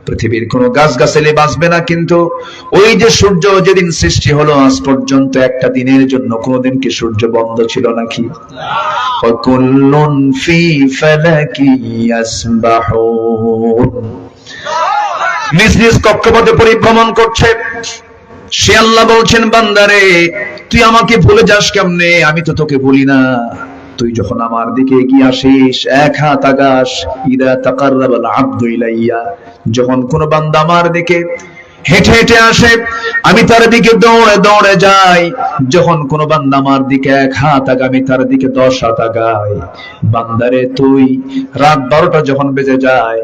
পৃথিবীর কোনো গাছগাছালি বাঁচবে না, কিন্তু ওই যে সূর্য যেদিন সৃষ্টি হলো আজ পর্যন্ত একটা দিনের জন্য কোনোদিন কি সূর্য বন্ধ ছিল নাকি? কুল্লুন ফি ফালাকি ইয়াসবাহুন, নিজ নিজ কক্ষপথে পরিভ্রমণ করছে। সে আল্লাহ বলছেন, বান্দারে তুই আমাকে ভুলে যাস কেমনে? আমি তো তোকে ভুলি না। তুই যখন আমার দিকে এগিয়ে আসিস, এক হাত আগাস, ইদা তাকাররাবাল আবদু ইলাইয়া, যখন কোন বান্দা আমার দিকে হেঁটে হেঁটে আসে আমি তার দিকে দৌড়ে দৌড়ে যাই, যখন কোন বান্দা আমার দিকে এক হাত আগায় আমি তার দিকে 10 হাত আগাই। বান্দারে তুই রাত 12টা যখন বেজে যায়,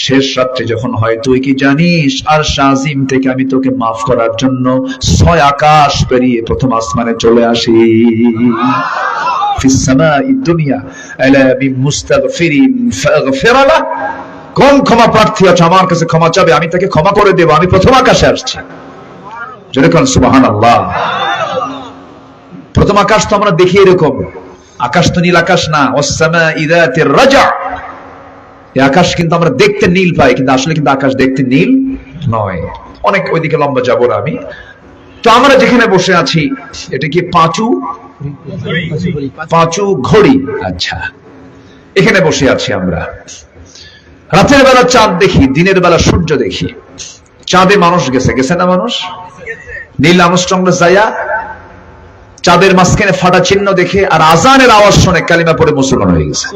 শেষ রাত্রে যখন হয়, তুই কি জানিস আরশ আজিম থেকে আমি তোকে মাফ করার জন্য 6 আকাশ পেরিয়ে প্রথম আসমানে চলে আসি। ফিস সামাঈদ দুনিয়া আলা মিন মুস্তাগফিরিন ফাগফির লাহ, কোন ক্ষমা প্রার্থী আছে আমার কাছে ক্ষমা চাবে, আমি তাকে ক্ষমা করে দেব। আমি প্রথম আকাশে আসছি, জোরে কোন সুবহানাল্লাহ। প্রথম আকাশ তো আমরা দেখি এরকম, আকাশ তো নীল আকাশ না। ওয়াস-সামাঈ যাতির রাজা, এই আকাশ কিন্তু আমরা দেখতে নীল পাই, কিন্তু আসলে কিন্তু আকাশ দেখতে নীল নয়। অনেক ওইদিকে লম্বা যাবো না আমি। তো আমরা যেখানে বসে আছি এটা কি পাঁচু ঘড়ি? আচ্ছা, এখানে বসে আছি আমরা। রাতের বেলা চাঁদ দেখি, দিনের বেলা সূর্য দেখি। চাঁদে মানুষ গেছে না? মানুষ নীল আর্মস্ট্রং যায়া চাঁদের মাঝখানে ফাটা চিহ্ন দেখে আর আজানের আওয়াজ শুনে কালিমা পড়ে মুসলমান হয়ে গেছে।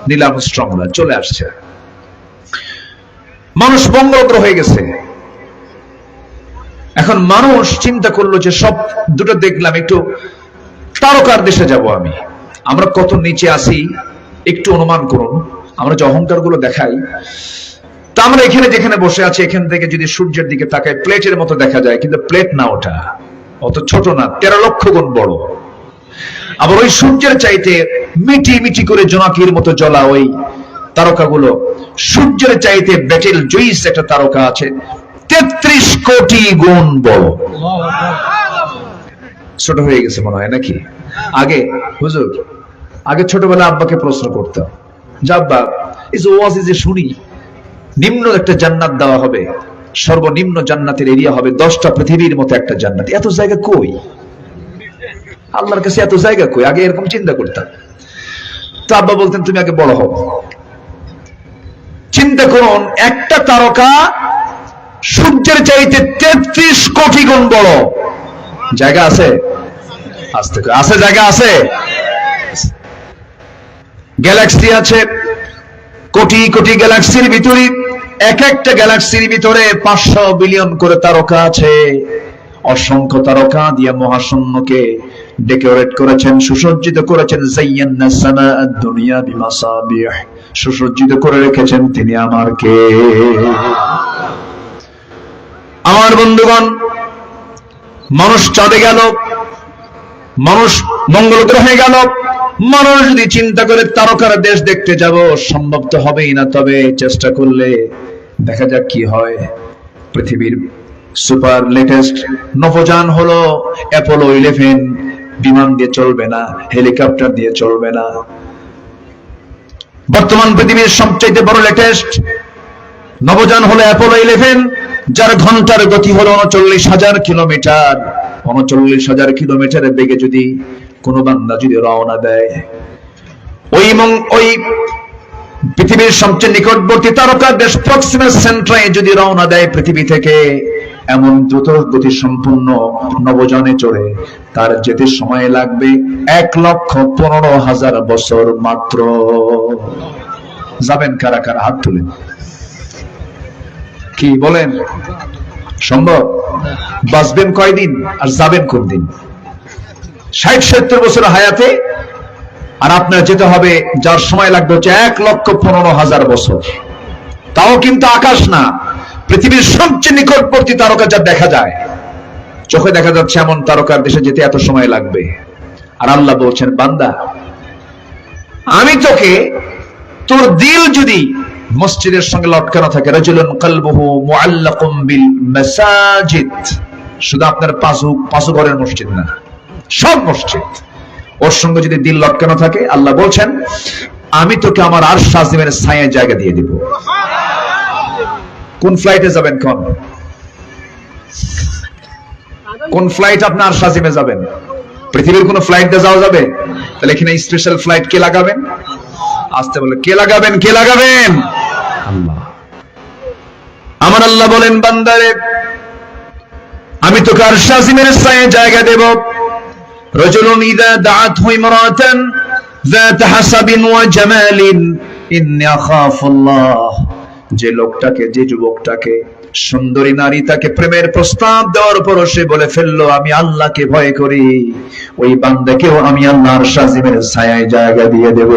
নীল আর্মস্ট্রং চলে আসছে। মানুষ মঙ্গল গ্রহে গেছে। এখন মানুষ চিন্তা করলো যে সব দুটো দেখলাম, একটু তারকার দেশে যাব আমি। আমরা কত নিচে আছি একটু অনুমান করুন। আমরা যে অহংকার গুলো দেখাই, তা আমরা এখানে যেখানে বসে আছি এখান থেকে যদি সূর্যের দিকে তাকাই প্লেটের মতো দেখা যায়, কিন্তু প্লেট না, ওটা অত ছোট না, 13 লক্ষ গুণ বড়। আবার ওই সূর্যের চাইতে মিটি মিটি করে জোনাকির মতো জ্বলা ওই তারকাগুলো, সূর্যের চাইতে বেটেল জুইস একটা তারকা আছে 33 কোটি গুণ বড়। ছোট হয়ে গেছে মনে হয় নাকি? আগে হুজুর, আগে ছোটবেলা আব্বাকে প্রশ্ন করতাম, আব্বা এই যে ওয়াজ যে শুনি নিম্ন একটা জান্নাত দেওয়া হবে, সর্বনিম্ন জান্নাতের এরিয়া হবে 10টা পৃথিবীর মতো একটা জান্নাত, এত জায়গা কই? আল্লাহর কাছে এত জায়গা কই? আগে এরকম চিন্তা করতাম। তো আব্বা বলতেন তুমি আগে বড় হও। চিন্তা করুন, একটা তারকা সূর্যের চাইতে 33 কোটি গুণ বড়। জায়গা আছে? আছে, জায়গা আছে। গ্যালাক্সি আছে, কোটি কোটি গ্যালাক্সির ভিতরে, এক একটা গ্যালাক্সির ভিতরে 500 বিলিয়ন করে তারকা আছে। অসংখ্য তারকা দিয়ে মহাশূন্যকে ডেকোরেট করেছেন, সুসজ্জিত করেছেন। যায়্যানা সামাআদ দুনিয়া বিমাসাবিহ, সুসজ্জিত করে রেখেছেন তিনি আমার কে? আমার বন্ধুগণ, মানুষ চাঁদে গেল, মানুষ মঙ্গল গ্রহে গেল, মানুষ যদি চিন্তা করে তারকার দেশ দেখতে যাব, সম্ভব তো হবেই না। তবে চেষ্টা করলে দেখা যাক কি হয়। পৃথিবীর সুপার লেটেস্ট নভোযান হলো অ্যাপোলো 11। বিমান দিয়ে চলবে না, হেলিকপ্টার দিয়ে চলবে না। বর্তমান পৃথিবীর সবচেয়ে বড় লেটেস্ট নভোযান হলো অ্যাপোলো 11, যার ঘন্টার গতি হলো 39,000 কিলোমিটার। 39,000 কিলোমিটারের বেগে যদি কোন বান্দা যদি রওনা দেয়, ওই পৃথিবীর সবচেয়ে নিকটবর্তী তারকা দেশ প্রক্সিমা সেন্ট্রায় যদি রওনা দেয় পৃথিবী থেকে, এমন দ্রুত গতি সম্পূর্ণ নভোযানে চড়ে, তার যেতে সময় লাগবে 1,15,000 বছর মাত্র। যাবেন কারা কারা? হাত তুলেন। কি বলেন, সম্ভব? বাঁচবেন কয়দিন আর যাবেন কোন দিন? 60-70 বছর হায়াতে, আর আপনার যেতে হবে যার সময় লাগবে হচ্ছে 1,15,000 বছর। তাও কিন্তু আকাশ না, পৃথিবীর সবচেয়ে নিকটবর্তী তারকা যা দেখা যায়, চোখে দেখা যাচ্ছে এমন তারকার দেশে যেতে এত সময় লাগবে। আর আল্লাহ বলছেন, বান্দা আমি তোকে, তোর দিল যদি মসজিদের সঙ্গে লটকানো থাকে, রাজুলুন কলবুহু মুআল্লাকুম বিল মাসাজিদ, শুধু আপনার পাঁচু ঘরের মসজিদ না, সব মসজিদ, ওর সঙ্গে যদি দিল লটকানো থাকে, আল্লাহ বলছেন আমি তোকে আমার আরশ আজিমের ছায়ায় জায়গা দিয়ে দিব। কোন ফ্লাইটে যাবেন? কোন ফ্লাইট আপনার শাজিমে যাবেন? পৃথিবীর কোন ফ্লাইটে যাওয়া যাবে? তাহলে এখানে স্পেশাল ফ্লাইট কে লাগাবেন? আসতে বলে কে লাগাবেন? কে লাগাবেন? আল্লাহ। আমার আল্লাহ বলেন, বান্দারে আমি তোকে আরশ আজিমের ছায়ায় জায়গা দেব। রাজুলুন ইযা দাআতহু ইমরাতান যাত হাসাবিন ওয়া জামালিন ইন্নী আখাফুল্লাহ, যে লোকটাকে, যে যুবকটাকে সুন্দরী নারী তাকে প্রেমের প্রস্তাব দেওয়ার পর সে বলে ফেললো আমি আল্লাহকে ভয় করি, ওই বান্দাকেও আমি আল্লাহর আরশ আজিমের ছায়ায় জায়গা দিয়ে দেব।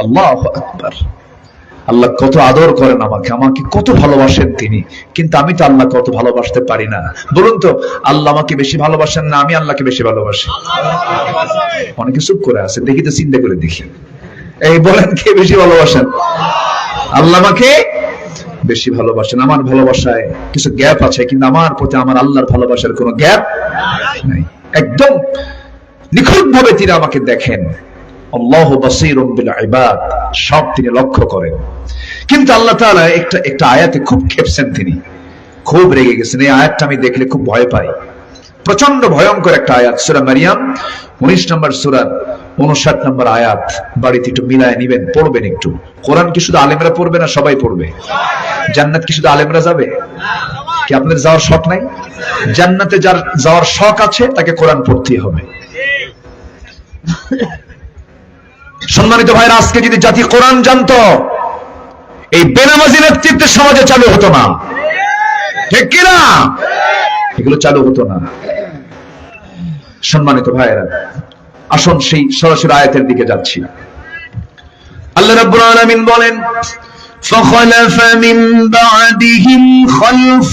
আল্লাহু আকবার। আল্লাহ কত আদর করেন আমাকে কত ভালোবাসেন তিনি, কিন্তু আমি তো আল্লাহকে কত ভালোবাসতে পারি না। বলুন তো, আল্লাহ আমাকে বেশি ভালোবাসেন না আমি আল্লাহকে বেশি ভালোবাসি? অনেকে চুপ করে আছে, দেখি তো, চিন্তা করে দেখি। এই বলেন, কে বেশি ভালোবাসেন? আল্লাহ আমাকে বেশি ভালোবাসেন। আমার ভালোবাসায় কিছু গ্যাপ আছে, কিন্তু আমার প্রতি আমার আল্লাহর ভালোবাসার কোনো গ্যাপ নাই। একদম নিখুঁত ভাবে তিনি আমাকে দেখেন। আল্লাহু বাসীরুম বিল ইবাদ, সব তিনি লক্ষ্য করেন। কিন্তু আল্লাহ তাআলা একটা আয়াতে খুব খেপছেন, তিনি খুব রেগে গেছেন। এই আয়াতটা আমি দেখলে খুব ভয় পাই। প্রচন্ড ভয়ঙ্কর একটা আয়াত, সূরা মারিয়াম 19 নম্বর সূরার 59 নম্বর আয়াত। বাড়িতে একটু মিলায় নিবেন, পড়বেন একটু। কোরআন কি শুধু আলেমরা পড়বে না সবাই পড়বে? জান্নাত কি শুধু আলেমরা যাবে? কি আপনাদের যাওয়ার শখ নাই? জান্নাতে যার যাওয়ার শখ আছে তাকে কোরআন পড়তে হবে। সম্মানিত ভাইরা, আজকে যদি জাতি কোরআন জানতো, এই বেনামাজি নেতৃত্বের সমাজে চালু হতো না, ঠিক কিনা? এগুলো চালু হতো না। সম্মানিত ভাইরা, আসুন সেই সরাসরি আয়াতের দিকে যাচ্ছি। আল্লাহ রাব্বুল আলামিন বলেন, فخلف من بعدهم خلف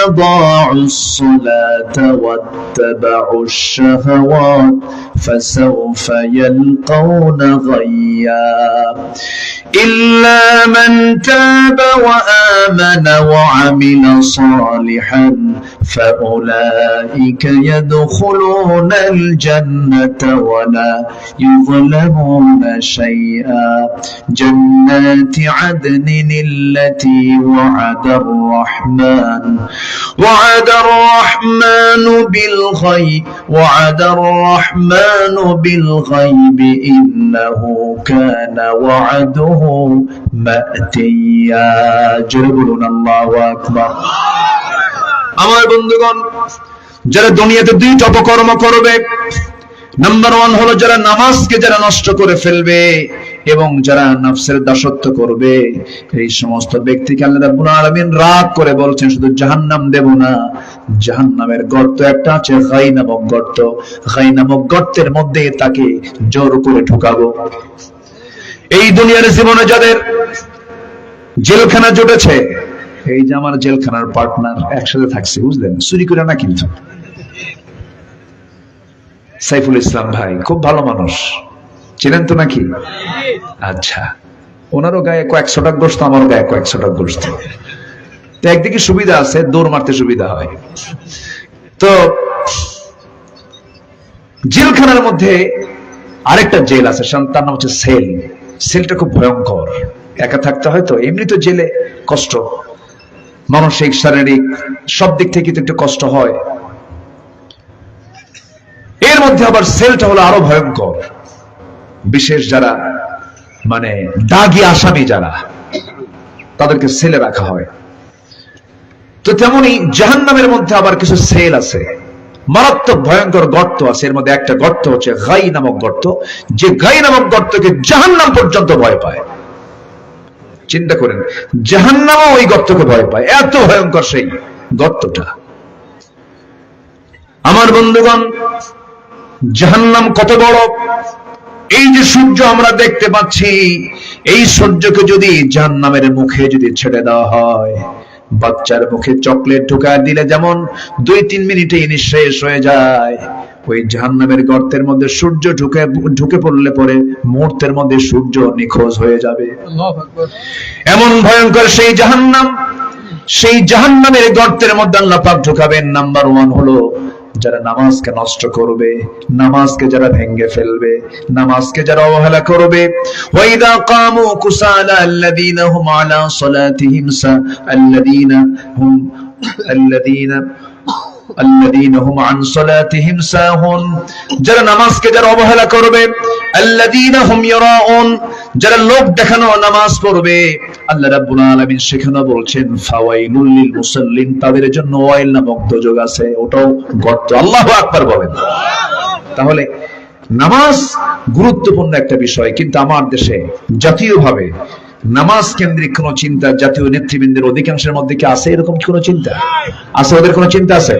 أضاعوا الصلاة واتبعوا الشهوات فسوف يلقون غيا إلا من تاب وآمن وعمل صالحا فأولئك يدخلون الجنة ولا يظلمون شيئا جنات عدن التي وعد الرحمن بالغيب إنه كان وعده مأتيا جربون الله أكبر। আমার বন্ধুগণ, যারা দুনিয়াতে দুইটা অপকর্ম করবে, নাম্বার 1 হলো যারা নামাজকে যারা নষ্ট করে ফেলবে এবং যারা নফসের দাসত্ব করবে, এই সমস্ত ব্যক্তিকে আল্লাহ রাব্বুল আলামিন রাগ করে বলছেন শুধু জাহান্নাম দেব না, জাহান্নামের গর্ত একটা আছে, গাই নামক গর্ত, গাই নামক গর্তের মধ্যে তাকে জোর করে ঢুকাবো। এই দুনিয়ার জীবনে যাদের জেলখানা জুটেছে, এই যে আমার জেলখানার পার্টনার একসাথে থাকছে, বুঝলেন, চুরি করে না, কিন্তু সাইফুল ইসলাম ভাই খুব ভালো মানুষ, চিনেন তো নাকি? আচ্ছা, ওনারও গায়ে কয়েকশো টাকা গোস্ত, আমারও গায়ে কয়েকশো টাকা গোস্ত। তো একদিকে সুবিধা আছে, দৌড় মারতে সুবিধা হয়। তো জেলখানার মধ্যে আরেকটা জেল আছে, তার নাম হচ্ছে সেল। সেলটা খুব ভয়ঙ্কর, একা থাকতে হয়। তো এমনি তো জেলে কষ্ট, মানসিক শারীরিক সব দিক থেকে তো একটু কষ্ট হয়। এর মধ্যে আবার সেলটা হলো আরো ভয়ঙ্কর। বিশেষ যারা মানে দাগী আসামি যারা, তাদেরকে সেলে রাখা হয়। তো তেমনি জাহান্নামের মধ্যে আবার কিছু সেল আছে, মারাত্মক ভয়ঙ্কর গর্ত আছে। এর মধ্যে একটা গর্ত হচ্ছে গাই নামক গর্ত, যে গাই নামক গর্তকে জাহান্নাম পর্যন্ত ভয় পায়। চিন্তা করেন, জাহান্নামও ওই গর্তকে ভয় পায়, এত ভয়ঙ্কর সেই গর্তটা। আমার বন্ধুগণ, জাহান্নাম কত বড়! এই যে সূর্য আমরা দেখতে পাচ্ছি, এই সূর্যকে যদি জাহান্নামের মুখে যদি ছেড়ে দেওয়া হয়, বাচ্চার মুখে চকলেট ঢুকায় দিলে যেমন 2-3 মিনিটে নিঃশেষ হয়ে যায়, ওই জাহান্নামের গর্তের মধ্যে সূর্য ঢুকে পড়লে পরে মুহূর্তের মধ্যে সূর্য নিখোঁজ হয়ে যাবে। এমন ভয়ঙ্কর সেই জাহান্নাম। সেই জাহান্নামের গর্তের মধ্যে আল্লাহ পাক ঢুকাবেন। নাম্বার 1 হলো যারা নামাজকে নষ্ট করবে, নামাজকে যারা ভেঙে ফেলবে, নামাজকে যারা অবহেলা করবে, ওয়াইদা কামু কুসালা আল্লাযীনা হুম আলা সালাতিহিম আল্লাযীনা হুম আন সালাতিহিম সাহুন, যারা নামাজকে যারা অবহেলা করবে, আল্লাযীনা হুম ইয়ারাউন, যারা লোক দেখানো নামাজ পড়বে, আল্লাহ রাব্বুল আলামিন সেখানে বলছেন ফাওয়াইলুল লিল মুসাল্লিন, তাদের জন্য ওয়াইল নামক দোজখ আছে, ওটাও গর্ত। আল্লাহু আকবার বলেন। তাহলে নামাজ গুরুত্বপূর্ণ একটা বিষয়, কিন্তু আমার দেশে জাতীয়ভাবে নামাজ কেন্দ্রিক কোন চিন্তা জাতীয় নেতৃবৃন্দের অধিকাংশের মধ্যে কি আছে? এরকম কোন চিন্তা আছে? ওদের কোন চিন্তা আছে?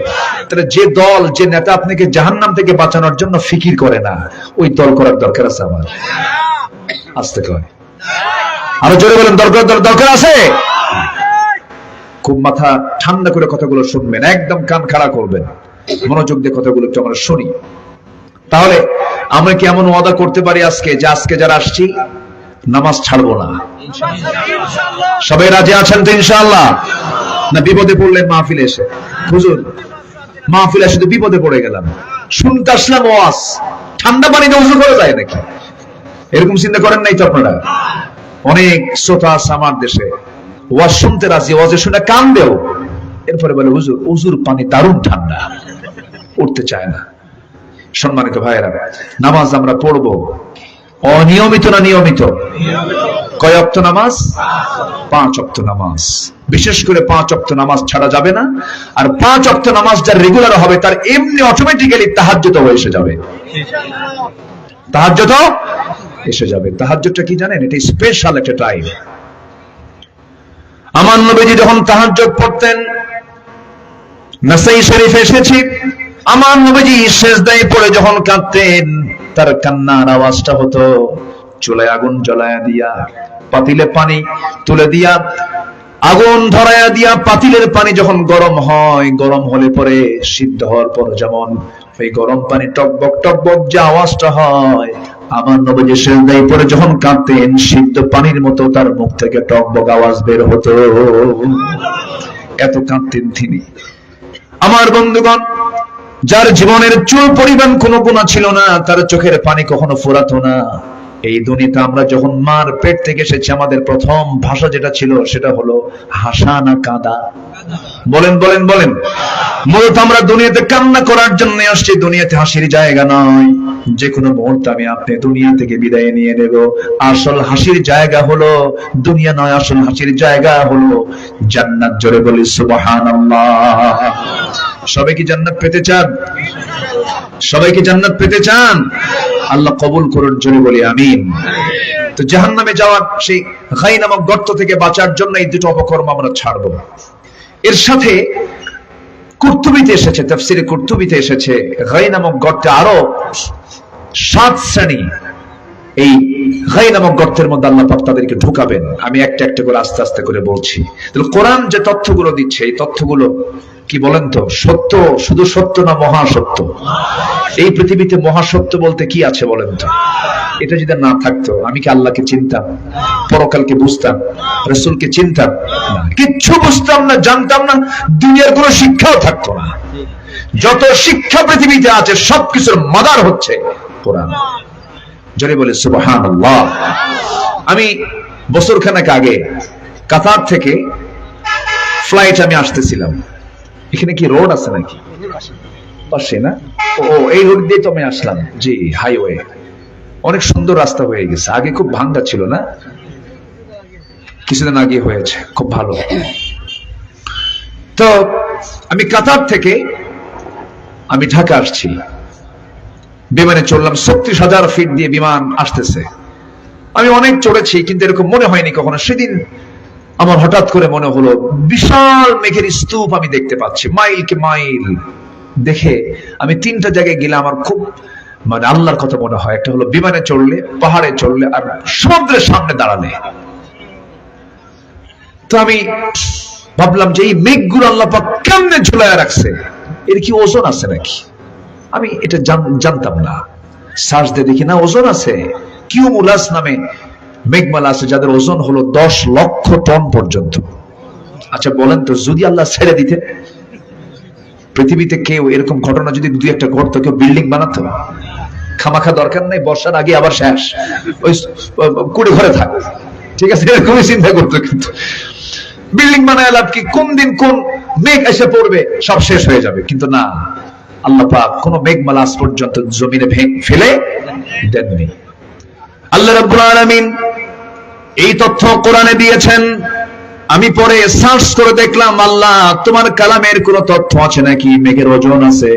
তাহলে যে দল, যে নেতা আপনাকে জাহান্নাম থেকে বাঁচানোর জন্য ফিকির করে না, ওই দল করার দরকার আছে আমার? আসতে কয়, আরো জোরে বলেন, দরকার আছে। খুব মাথা ঠান্ডা করে কথাগুলো শুনবেন, একদম কান খাড়া করবেন, মনোযোগ দিয়ে কথাগুলো একটু আমরা শুনি। তাহলে আমরা কি এমন ওয়াদা করতে পারি আজকে যে আজকে যারা আসছি নামাজ ছাড়বো না? সবাই রাজি আছেন তো ইনশাআল্লাহ? না বিপদে পড়লেন মাহফিলে এসে? হুজুর মাহফিলে এসে তো বিপদে পড়ে গেলাম, শুনতে আসলাম ওয়াজ, ঠান্ডা পানিতে ওযু করা যায় নাকি? এরকম চিন্তা করেন নাই তো আপনারা? অনেক শ্রোতা আছে আমার দেশে, ওয়াজ শুনতে রাজি, ওয়াজে শুনে কান দেও, এরপরে বলে হুজুর ওযুর পানি দারুণ ঠান্ডা, উঠতে চায় না। সম্মানিত ভাইয়েরা, নামাজ আমরা পড়বো অনিয়মিত না নিয়মিত? কয় ওয়াক্ত নামাজ? 5 ওয়াক্ত নামাজ। বিশেষ করে 5 ওয়াক্ত নামাজ ছাড়া যাবে না। আর 5 ওয়াক্ত নামাজ যার রেগুলার হবে তার এমনি অটোমেটিক্যালি তাহাজ্জুদও এসে যাবে। তাহাজ্জুদও এসে যাবে। তাহাজ্জুদটা কি জানেন? এটা স্পেশাল একটা টাইম। আমার নবীজি যখন তাহাজ্জুদ পড়তেন, নাসাই শরীফে এসেছে, আমার নবীজি সিজদায় পড়ে যখন কাঁদতেন, তার কান্নার আওয়াজটা হতো চুলায় আগুন জ্বলায়া দিয়া, পাতিলে পানি তুলে দিয়া, আগুন ধরায়া দিয়া, পাতিলের পানি যখন গরম হয়, গরম হলে পরে সিদ্ধ হওয়ার পর যেমন ওই গরম পানি টকবক টকবক যে আওয়াজটা হয়, আমার নবীজি সিজদায় পড়ে যখন কাঁদতেন, সিদ্ধ পানির মতো তার মুখ থেকে টকবক আওয়াজ বের হতো। এত কাঁদতেন তিনি। আমার বন্ধুগণ, যার জীবনের চুল পরিমাণ কোনো গুনাহ ছিল না, তার চোখের পানি কখনো ফোরাতো না, এই দুনিয়াতে আমরা যখন মার পেট থেকে এসেছি, আমাদের প্রথম ভাষা যেটা ছিল সেটা হলো হাসা না কাঁদা? বলেন বলেন বলেন। মূলত আমরা দুনিয়াতে কান্না করার জন্য আসছি, দুনিয়াতে হাসির জায়গা নয়। যে কোনো মুহূর্তে আমি আপনি দুনিয়া থেকে বিদায় নিয়ে নেব। আসল হাসির জায়গা হলো দুনিয়া নয়, আসল হাসির জায়গা হলো জান্নাত। জোরে বলি সুবহানাল্লাহ। সবাই কি জান্নাত পেতে চান? সবাই কি জান্নাত পেতে চান? আল্লাহ কবুল করুন, জোরে বলি আমিন। তো জাহান্নামে যাওয়ার সেই গাই নামক গর্ত থেকে বাঁচার জন্য এই দুটো অপকর্ম আমরা ছাড়বো। এর সাথে কুরতুবিতে এসেছে, তাফসিরে কুরতুবিতে এসেছে, গাই নামক গর্তে আরো 7 শ্রেণী, এই গাই নামক গর্তের মধ্যে আল্লাহ পাক তাদেরকে ঢুকাবেন। আমি একটা একটা করে আস্তে আস্তে করে বলছি। তাহলে কোরআন যে তথ্যগুলো দিচ্ছে, এই তথ্যগুলো কি বলেন তো? সত্য, শুধু সত্য না মহাসত্য? এই পৃথিবীতে মহাসত্য বলতে কি আছে বলেন তো? এটা যদি না থাকতো, আমি কি আল্লাহকে চিনতাম? পরকালকে বুঝতাম? রাসূলকে চিনতাম? না, কিচ্ছু বুঝতাম না, জানতাম না, দুনিয়ার কোনো শিক্ষাও থাকতো না। যত শিক্ষা পৃথিবীতে আছে সবকিছুর মাদার হচ্ছে কোরআন। জোরে বলে সুবহানাল্লাহ। আমি বছরখানেক আগে কাতার থেকে ফ্লাইট আমি আসতেছিলাম। এখানে কি রোড আছে নাকি? পাশে না? ও, এই রোড দিয়ে তো আমি আসলাম। জি, হাইওয়ে। অনেক সুন্দর রাস্তা হয়ে গেছে। আগে খুব ভাঙ্গা ছিল না? কিছুদিন আগে হয়েছে, খুব ভালো। তো আমি কাতার থেকে আমি ঢাকা আসছি, বিমানে চললাম। 36,000 ফিট দিয়ে বিমান আসতেছে। আমি অনেক চড়েছি, কিন্তু এরকম মনে হয়নি কখনো। সেদিন আমার হঠাৎ করে মনে হলো বিশাল মেঘের স্তূপ আমি দেখতে পাচ্ছি, মাইলকে মাইল। দেখে আমি 3টা জায়গায় গেলে আমার খুব মানে আল্লাহর কথা মনে হয়। একটা হলো বিমানে চড়লে, পাহাড়ে চড়লে, আর সমুদ্রের সামনে দাঁড়ালে। তো আমি ভাবলাম যে এই মেঘগুলো আল্লাহ পাক কেমনে ঝুলায় রাখছে, এর কি ওজন আছে নাকি? আমি এটা জানতাম না। সার্চ দিয়ে দেখি না, ওজন আছে। কিউমুলাস নামে মেঘমালা আছে যাদের ওজন হলো 10 লক্ষ টন পর্যন্ত। আচ্ছা বলেন তো, যদি আল্লাহ ছেড়ে দিতেন পৃথিবীতে কেউ এরকম ঘটনা যদি দুই একটা ঘটতো, কেউ বিল্ডিং বানাতো? খামাখা দরকার নেই, বর্ষার আগে আবার শেষ, ওই কুড়ে ঘরে থাক, ঠিক আছে, এরকমই চিন্তা করতো। কিন্তু বিল্ডিং বানায় লাভ কি? কোন দিন কোন মেঘ এসে পড়বে, সব শেষ হয়ে যাবে। কিন্তু না, আল্লাহ পাক কোন মেঘমালা আজ পর্যন্ত জমিনে ফেলে দেননি। আল্লাহ রাব্বুল আলামিন এই তথ্য কোরআনে দিয়েছেন। আমি পরে সার্চ করে দেখলাম, আল্লাহ তোমার কালামের কোন তথ্য আছে নাকি মেঘের ওজন আছে?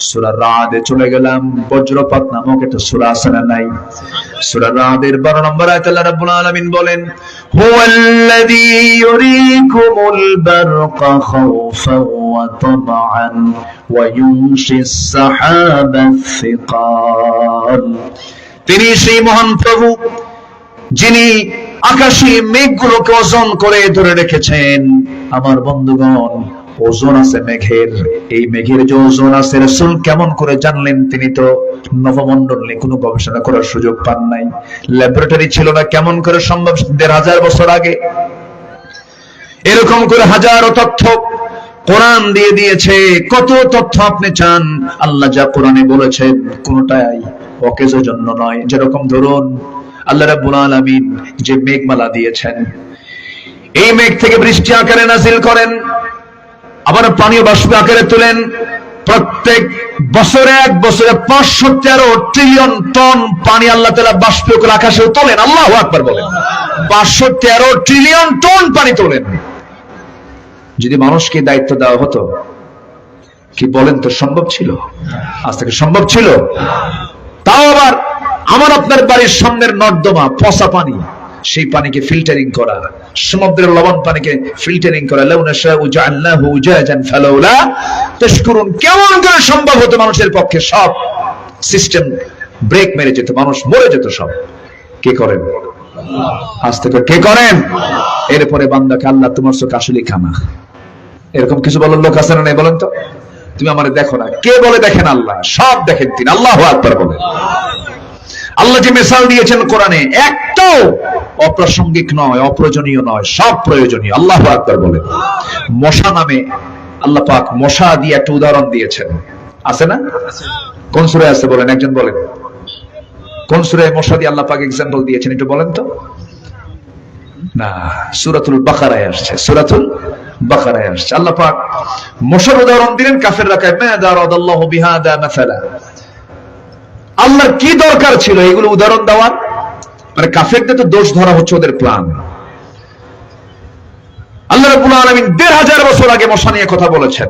সূরা রাদে চলে গেলাম, বজ্রপাত নামক একটা সূরা আছে না নাই? সূরা রাদের 12 নম্বর আয়াতে আল্লাহ রাব্বুল আলামিন বলেন, হুয়াল্লাযী ইউরিকুমুল বারকা খাওফান ওয়া তামআন ওয়া ইউনশিস সাহাবাস সিকাল। তিনি সেই মহান প্রভু যিনি আকাশে মেঘগুলোকে ওজন করে ধরে রেখেছেন। আমার বন্ধুগণ, ওজন আছে মেঘের, এই মেঘের যে ওজন আছে রাসূল কেমন করে জানলেন? তিনি তো নবমণ্ডল নিয়ে কোনো গবেষণা করার সুযোগ পান নাই, ল্যাবরেটরি ছিল না, কেমন করে সম্ভব? ১৫০০ বছর আগে এরকম করে হাজারো তথ্য কোরআন দিয়ে দিয়েছে। কত তথ্য আপনি চান? আল্লাহ যা কোরআনে বলেছেন কোনটাই অকেজোর জন্য নয়। যেরকম ধরুন আল্লাহ রাব্বুল আলামিন যে মেঘমালা দিয়েছেন, এই মেঘ থেকে বৃষ্টি আকারে নাজিল করেন, আবার পানীয় বাষ্প আকারে তোলেন। প্রত্যেক বছরে, এক বছরে ৫১৩ ট্রিলিয়ন টন পানি আল্লাহ তাআলা বাষ্প করে আকাশেও তোলেন। আল্লাহু আকবার বলেন। ৫১৩ ট্রিলিয়ন টন পানি তোলেন। যদি মানুষকে দায়িত্ব দেওয়া হতো, কি বলেন তো সম্ভব ছিল? আজ থেকে সম্ভব ছিল? তাও আবার আমার আপনার বাড়ির সামনের নর্দমা, পচা পানি, সেই পানিকে ফিল্টারিং করা, সমুদ্রের লবণ পানিকে ফিল্টারিং করা। লাউ নাশাউ জাআলনাহু উজাজান ফালাউলা তাশকুরুন। কেমন করে সম্ভব হতো মানুষের পক্ষে? সব সিস্টেম ব্রেক মেরে যেত, মানুষ মরে যেত সব। কে করেন? আজ থেকে কে করেন? এরপরে বান্দাকে আল্লাহ তোমার চোখ আসলে খানা, এরকম কিছু বলার লোক আছে না নাই বলেন তো? তুমি আমারে দেখো না, কে বলে দেখেন? আল্লাহ সব দেখেন তিনি। আল্লাহু আকবার বলেন। আল্লাহ যে মিসাল দিয়েছেন কোরআনে, একটাও অপ্রাসঙ্গিক নয়, অপ্রয়োজনীয় নয়, সব প্রয়োজনীয়। আল্লাহু আকবার বলেন। মশা নামে আল্লাহ পাক মশা দিয়ে একটা উদাহরণ দিয়েছেন, আছে না? কোন সূরায় আছে বলেন? একজন বলেন, কোন সূরায় মশা দিয়ে আল্লাহ পাক এক্সাম্পল দিয়েছেন একটু বলেন তো? না, সূরাতুল বাকারায় আসছে, সূরাতুল বাকারায় আসছে। আল্লাহ পাক মশার উদাহরণ দিলেন। কাফেররা কয় মা দারাদাল্লাহু বিহাদা মাসালা। আল্লাহর কি দরকার ছিল এগুলো উদাহরণ দেওয়ার? মানে কাফেরদের তো দোষ ধরা হচ্ছে ওদের প্ল্যান। আল্লাহ রাব্বুল আলামিন ১৫০০ বছর আগে মশা নিয়ে কথা বলেছেন।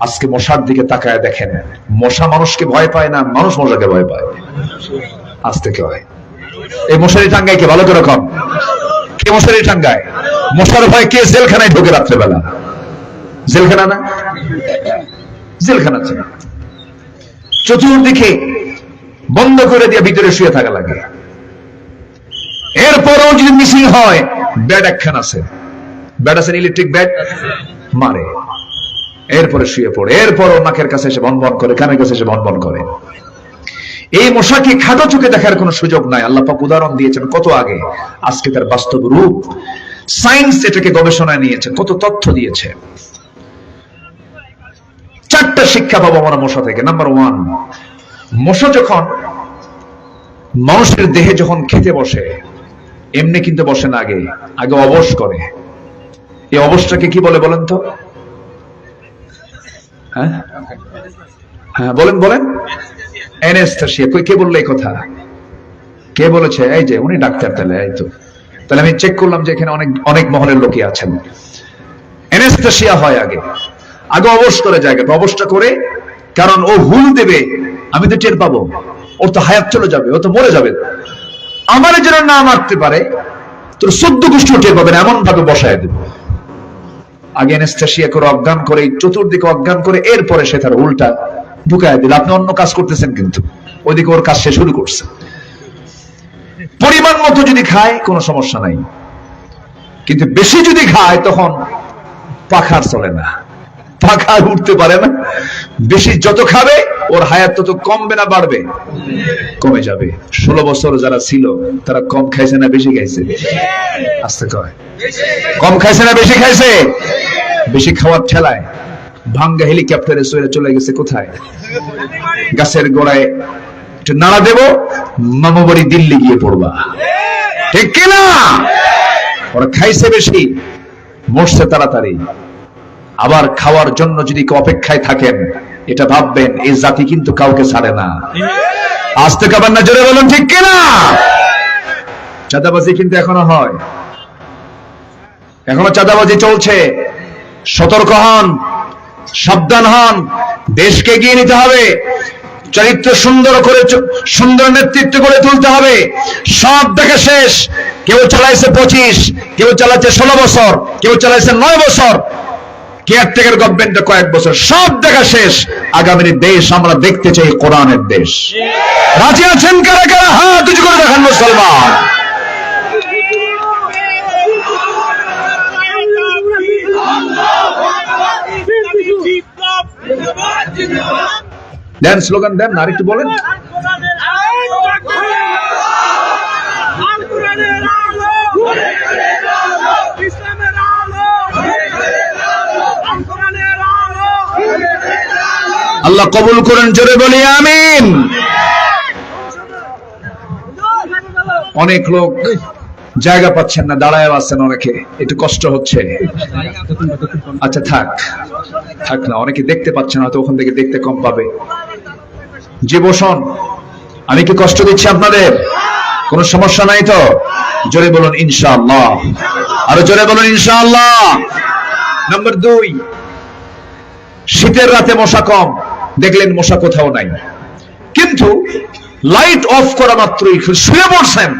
আজকে মশার দিকে তাকায় দেখেন, মশা মানুষকে ভয় পায় না, মানুষ মশাকে ভয় পায়। আজ থেকে হয় এই মশারি টাঙ্গায় কে? ভালো করে কম, কে মশারি টাঙ্গায়? মশার ভয় কে জেলখানায় ঢোকে রাত্রেবেলা? জেলখানা না? জেলখানা চতুর্দিকে বন্ধ করে দিয়ে ভিতরে শুয়ে থাকা লাগে। এরপরও যদি মিসিং হয়, ব্যাড একখান আছে, ব্যাড আছে, ইলেকট্রিক ব্যাড মারে, এরপরে শুয়ে পড়ে। এরপরও নাকের কাছে এসে ভনভন করে, কানের কাছে এসে ভনভন করে। এই মশাকে খাটো চোখে দেখার কোনো সুযোগ নাই। আল্লাহ পাক উদাহরণ দিয়েছেন কত আগে, আজকে তার বাস্তব রূপ। সায়েন্স এটাকে গবেষণায় নিয়েছে, কত তথ্য দিয়েছে। 4টা শিক্ষা পাবো আমরা মশা থেকে। নাম্বার 1, মশা যখন মানুষের দেহে যখন খেতে বসে, এমনি কিন্তু বসে না, আগে আগে অবশ করে। এই অবশটাকে কি বলে বলেন তো? হ্যাঁ হ্যাঁ বলেন বলেন। অ্যানেস্থেসিয়া। কে বললো এই কথা? কে বলেছে? এই যে উনি ডাক্তার। তাহলে এই তো, তাহলে আমি চেক করলাম যে এখানে অনেক অনেক মহলের লোকই আছেন। অ্যানেস্থেসিয়া হয় আগে, আগে অবশ করে জায়গাটা, অবশটা করে, কারণ ও হুল দেবে, আমি তো টের পাবো, ওর তো হায়াত চলে যাবে, ও তো মরে যাবে। আমার যেন না মারতে পারে, তোর 14 গোষ্ঠী টের পাবে না, এমন ভাবে বসায় দেবে। আগে অ্যানেস্থেসিয়া করে অজ্ঞান করে, চতুর্দিকে অজ্ঞান করে, এরপরে সে তার উল্টা ঢুকায় দিল। আপনি অন্য কাজ করতেছেন, কিন্তু ওইদিকে ওর কাজ সে শুরু করছে। পরিমাণ মতো যদি খায় কোনো সমস্যা নাই, কিন্তু বেশি যদি খায় তখন পাখার চলে না, পাখা উঠতে পারে না। বেশি যত খাবে ওর হায়াত তত কমবে না বাড়বে? কমে যাবে। 16 বছর যারা ছিল তারা কম খাইছে না বেশি খাইছে? আস্তে কয়, কম খাইছে না বেশি খাইছে? বেশি খাওয়ার ঠেলায় ভাঙ্গা হেলিকপ্টারে চলে গেছে কোথায়? গাছের গোড়ায় একটু নাড়া দেব, মামা বাড়ি দিল্লি গিয়ে পড়বা। ঠিক কিনা? ওরা খাইছে বেশি, মরছে তাড়াতাড়ি। আবার খাওয়ার জন্য যদি কেউ অপেক্ষায় থাকেন, এটা ভাববেন এই জাতি কিন্তু কাউকে ছাড়ে না। আস্তে কাবার না, জোরে বলুন ঠিক কিনা? চাঁদাবাজি কিন্তু এখনো হয়, এখনো চাঁদাবাজি চলছে। সতর্ক হন, সাবধান হন। দেশকে এগিয়ে নিতে হবে, চরিত্র সুন্দর করে, সুন্দর নেতৃত্ব করে তুলতে হবে। সব দেখা শেষ। কেউ চালাইছে 25, কেউ চালাচ্ছে 16 বছর, কেউ চালাইছে 9 বছর, কেয়ারটেকার গভর্নমেন্টে কয়েক বছর। সব দেখা শেষ। আগামীর দেশ আমরা দেখতে চাই কোরআনের দেশ। রাজি আছেন কারা কারা? হাত উঁচু করে দেখান মুসলমান। দেন স্লোগান দেন, আর একটু বলেন। আল্লাহ কবুল করেন, জোরে বলি আমিন। অনেক লোক জায়গা পাচ্ছেন না, দাঁড়ায় আছেন, অনেকে একটু কষ্ট হচ্ছে। আচ্ছা থাক থাক না, অনেকে দেখতে পাচ্ছেন, হয়তো ওখান থেকে দেখতে কম পাবে। যে বসুন, আমি কি কষ্ট দিচ্ছি আপনাদের? কোনো সমস্যা নাই তো? জোরে বলুন ইনশাআল্লাহ, আরো জোরে বলুন ইনশাআল্লাহ। নাম্বার 2, শীতের রাতে মশা কম, দেখলেন মশা কোথাও নাই, কিন্তু লাইট অফ করা মাত্রই শুয়ে পড়ছেন,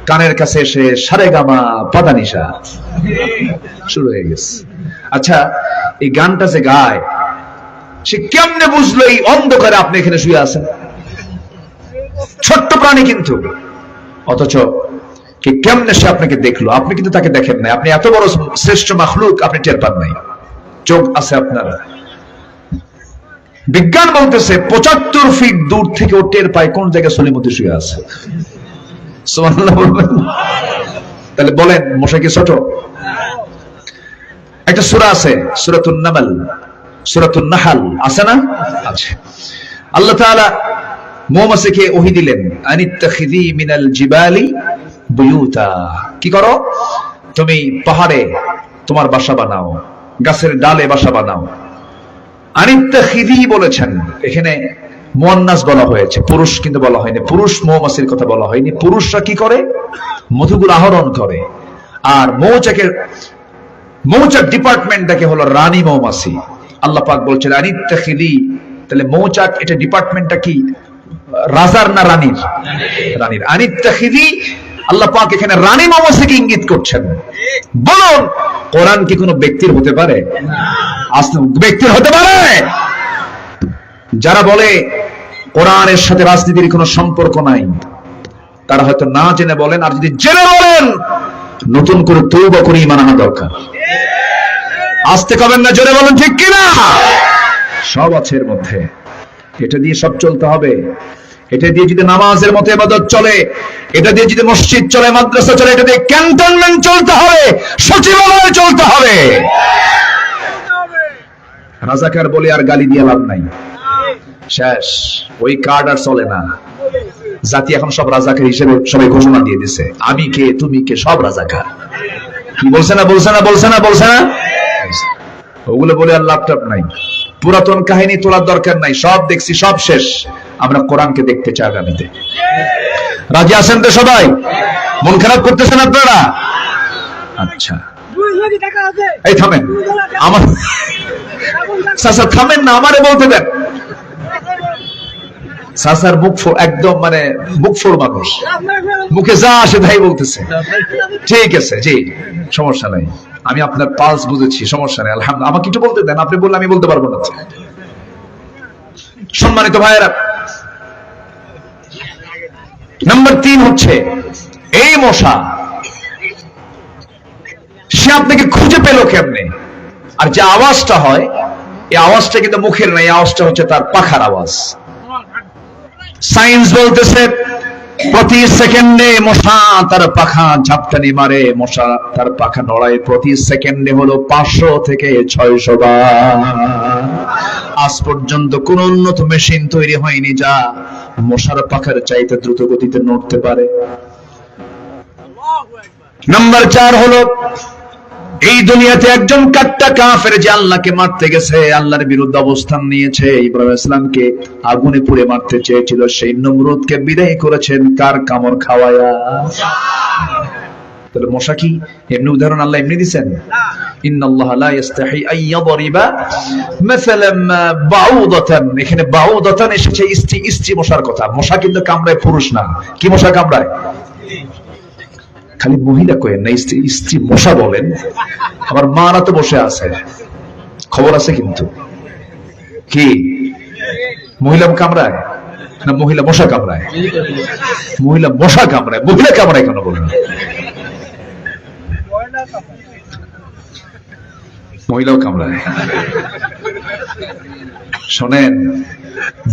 কানের কাছে এসে সারেগামা পাদানিশা শুরু হয়ে গেছে। আচ্ছা, এই গানটা যে গায়, সে কেমনে বুঝলো এই অন্ধকারে আপনি এখানে শুয়ে আছেন? ছোট্ট প্রাণী কিন্তু, অথচ কেমনে সে আপনাকে দেখলো? আপনি কিন্তু তাকে দেখেন নাই। আপনি এত বড় শ্রেষ্ঠ মাখলুক, আপনি টের পান নাই। চোখ আছে আপনার। বিজ্ঞান বলতেছে 75 ফিট দূর থেকে ও টের পায় কোন জায়গায় সলিমতি শুয়ে আছে। সুবহানাল্লাহ বলবেন? তাহলে বলেন, মশা কি ছোট? একটা সূরা আছে, সূরাতুন নামল, সূরাতুন নাহল আছে না? আছে। আল্লাহ তাআলা মৌমাছিকে ওহী দিলেন, আনিত্তাখিযি মিনাল জিবালি বুয়ুতা, কি করো তুমি? পাহাড়ে তোমার বাসা বানাও, গাছের ডালে বাসা বানাও। আনিত্তাখিযি বলেছেন, এখানে মুয়ান্নাস বলা হয়েছে, পুরুষ কিন্তু বলা হয়নি। পুরুষ মৌমাছির কথা বলা হয়নি। পুরুষরা কি করে? মধুগুলো আহরণ করে। আর মৌচাক ডিপার্টমেন্টটাকে হলো রানী মৌমাছি। আল্লাহ পাক বলছেন আনিত্তাখিযি, তাহলে মৌচাক এটা ডিপার্টমেন্টটা কি? রাজার না রানীর? রানীর। আনিত্তাখিযি, আল্লাহ পাক এখানে রানী মৌমাছিকে ইঙ্গিত করছেন। বলুন, কোরআন কি কোনো ব্যক্তির হতে পারে? ব্যক্তির হতে পারে? যারা বলে কোরআনের সাথে রাজনীতির কোনো সম্পর্ক নাই, তারা হয়তো না জেনে বলেন, আর যদি জেনে বলেন, নতুন করে তওবা করে ঈমান আনা দরকার। আসতে কবেন না, জোরে বলুন ঠিক কিনা? সব আছে এর মধ্যে, এটা দিয়ে সব চলতে হবে। এটা দিয়ে যদি নামাজের মতো ইবাদত চলে, এটা দিয়ে যদি মসজিদ চলে, মাদ্রাসা চলে, এটা দিয়ে ক্যান্টনমেন্ট চলতে হবে, সচিবালয় চলতে হবে। রাজাকার বলে আর গালি দিয়ে লাভ নাই, শেষ। ওই কার্ড আর চলে না। জাতি এখন সব রাজাকার হিসেবে সবাই ঘোষণা দিয়ে দিছে, আমি কে তুমি কে সব রাজাকার। কি বলছে না? বলছে না? বলছে না? বলছে না? ওগুলো বলে আর লাভ নাই। পুরাতন কাহিনী তোলার দরকার নাই, সব দেখছি, সব শেষ। আমরা কোরআনকে দেখতে চাই আগামীতে। রাজি আছেন তো সবাই? মন খারাপ করতেছেন আপনারা? আচ্ছা, এই থামেন, আমার চাচা থামেন না, আমারে বলতে দেন। চাচার মুখ একদম মানে মুখ ফোর মানুষ, মুখে যা আসে তাই বলতেছে। ঠিক আছে, জি, সমস্যা নাই, আমি আপনার পালস বুঝেছি, সমস্যা নেই, আলহামদুলিল্লাহ। আমাকে একটু বলতে দেন, আপনি বললে আমি বলতে পারবো না। সম্মানিত ভাইয়েরা, নাম্বার 3 হচ্ছে এই মশা, সে আপনাকে খুঁজে পেল কেমনে? আর যে আওয়াজটা হয়, এই আওয়াজটা কিন্তু মুখের নাই, আওয়াজটা হচ্ছে তার পাখার আওয়াজ। সায়েন্স বলতেছে প্রতি সেকেন্ডে মশা তার পাখা ঝাপটানি মারে, মশা তার পাখা নড়ায় প্রতি সেকেন্ডে হলো 500 থেকে 600 বার। আজ পর্যন্ত কোন উন্নত মেশিন তৈরি হয়নি যা মশার পাখার চাইতে দ্রুত গতিতে নড়তে পারে। নাম্বার 4 হলো এই দুনিয়াতে একজন কাট্টা কাফের যে আল্লাহকে মারতে গেছে, আল্লাহর বিরুদ্ধে অবস্থান নিয়েছে, ইব্রাহিম আলাইহিস সালামকে আগুনে পুড়ে মারতে চেয়েছিল, সেই নমরুদকে বিদায় করেছেন কার কামড় খাওয়ায়া? তাহলে মশা কি এমনি উদাহরণ আল্লাহ এমনি দিবেন? ইন্নাল্লাহা লা ইস্তাহি আইয়াদরিবা মাসালাম বাউদাতান, এখানে বাউদাতান এসেছে স্ত্রী মশার কথা। মশা কিন্তু কামড়ায় পুরুষ না। কি মশা কামড়ায়? খালি মহিলা কয়েন না, স্ত্রী মশা বলেন। আমার মারা তো বসে আছে, খবর আছে কিন্তু। কি মহিলা কামড়ায় না মহিলা মশা কামড়ায়? মহিলা মশা কামড়ায়, মহিলা কামড়ায় কেন বলেন? মহিলাও কামড়ায়। শোনেন,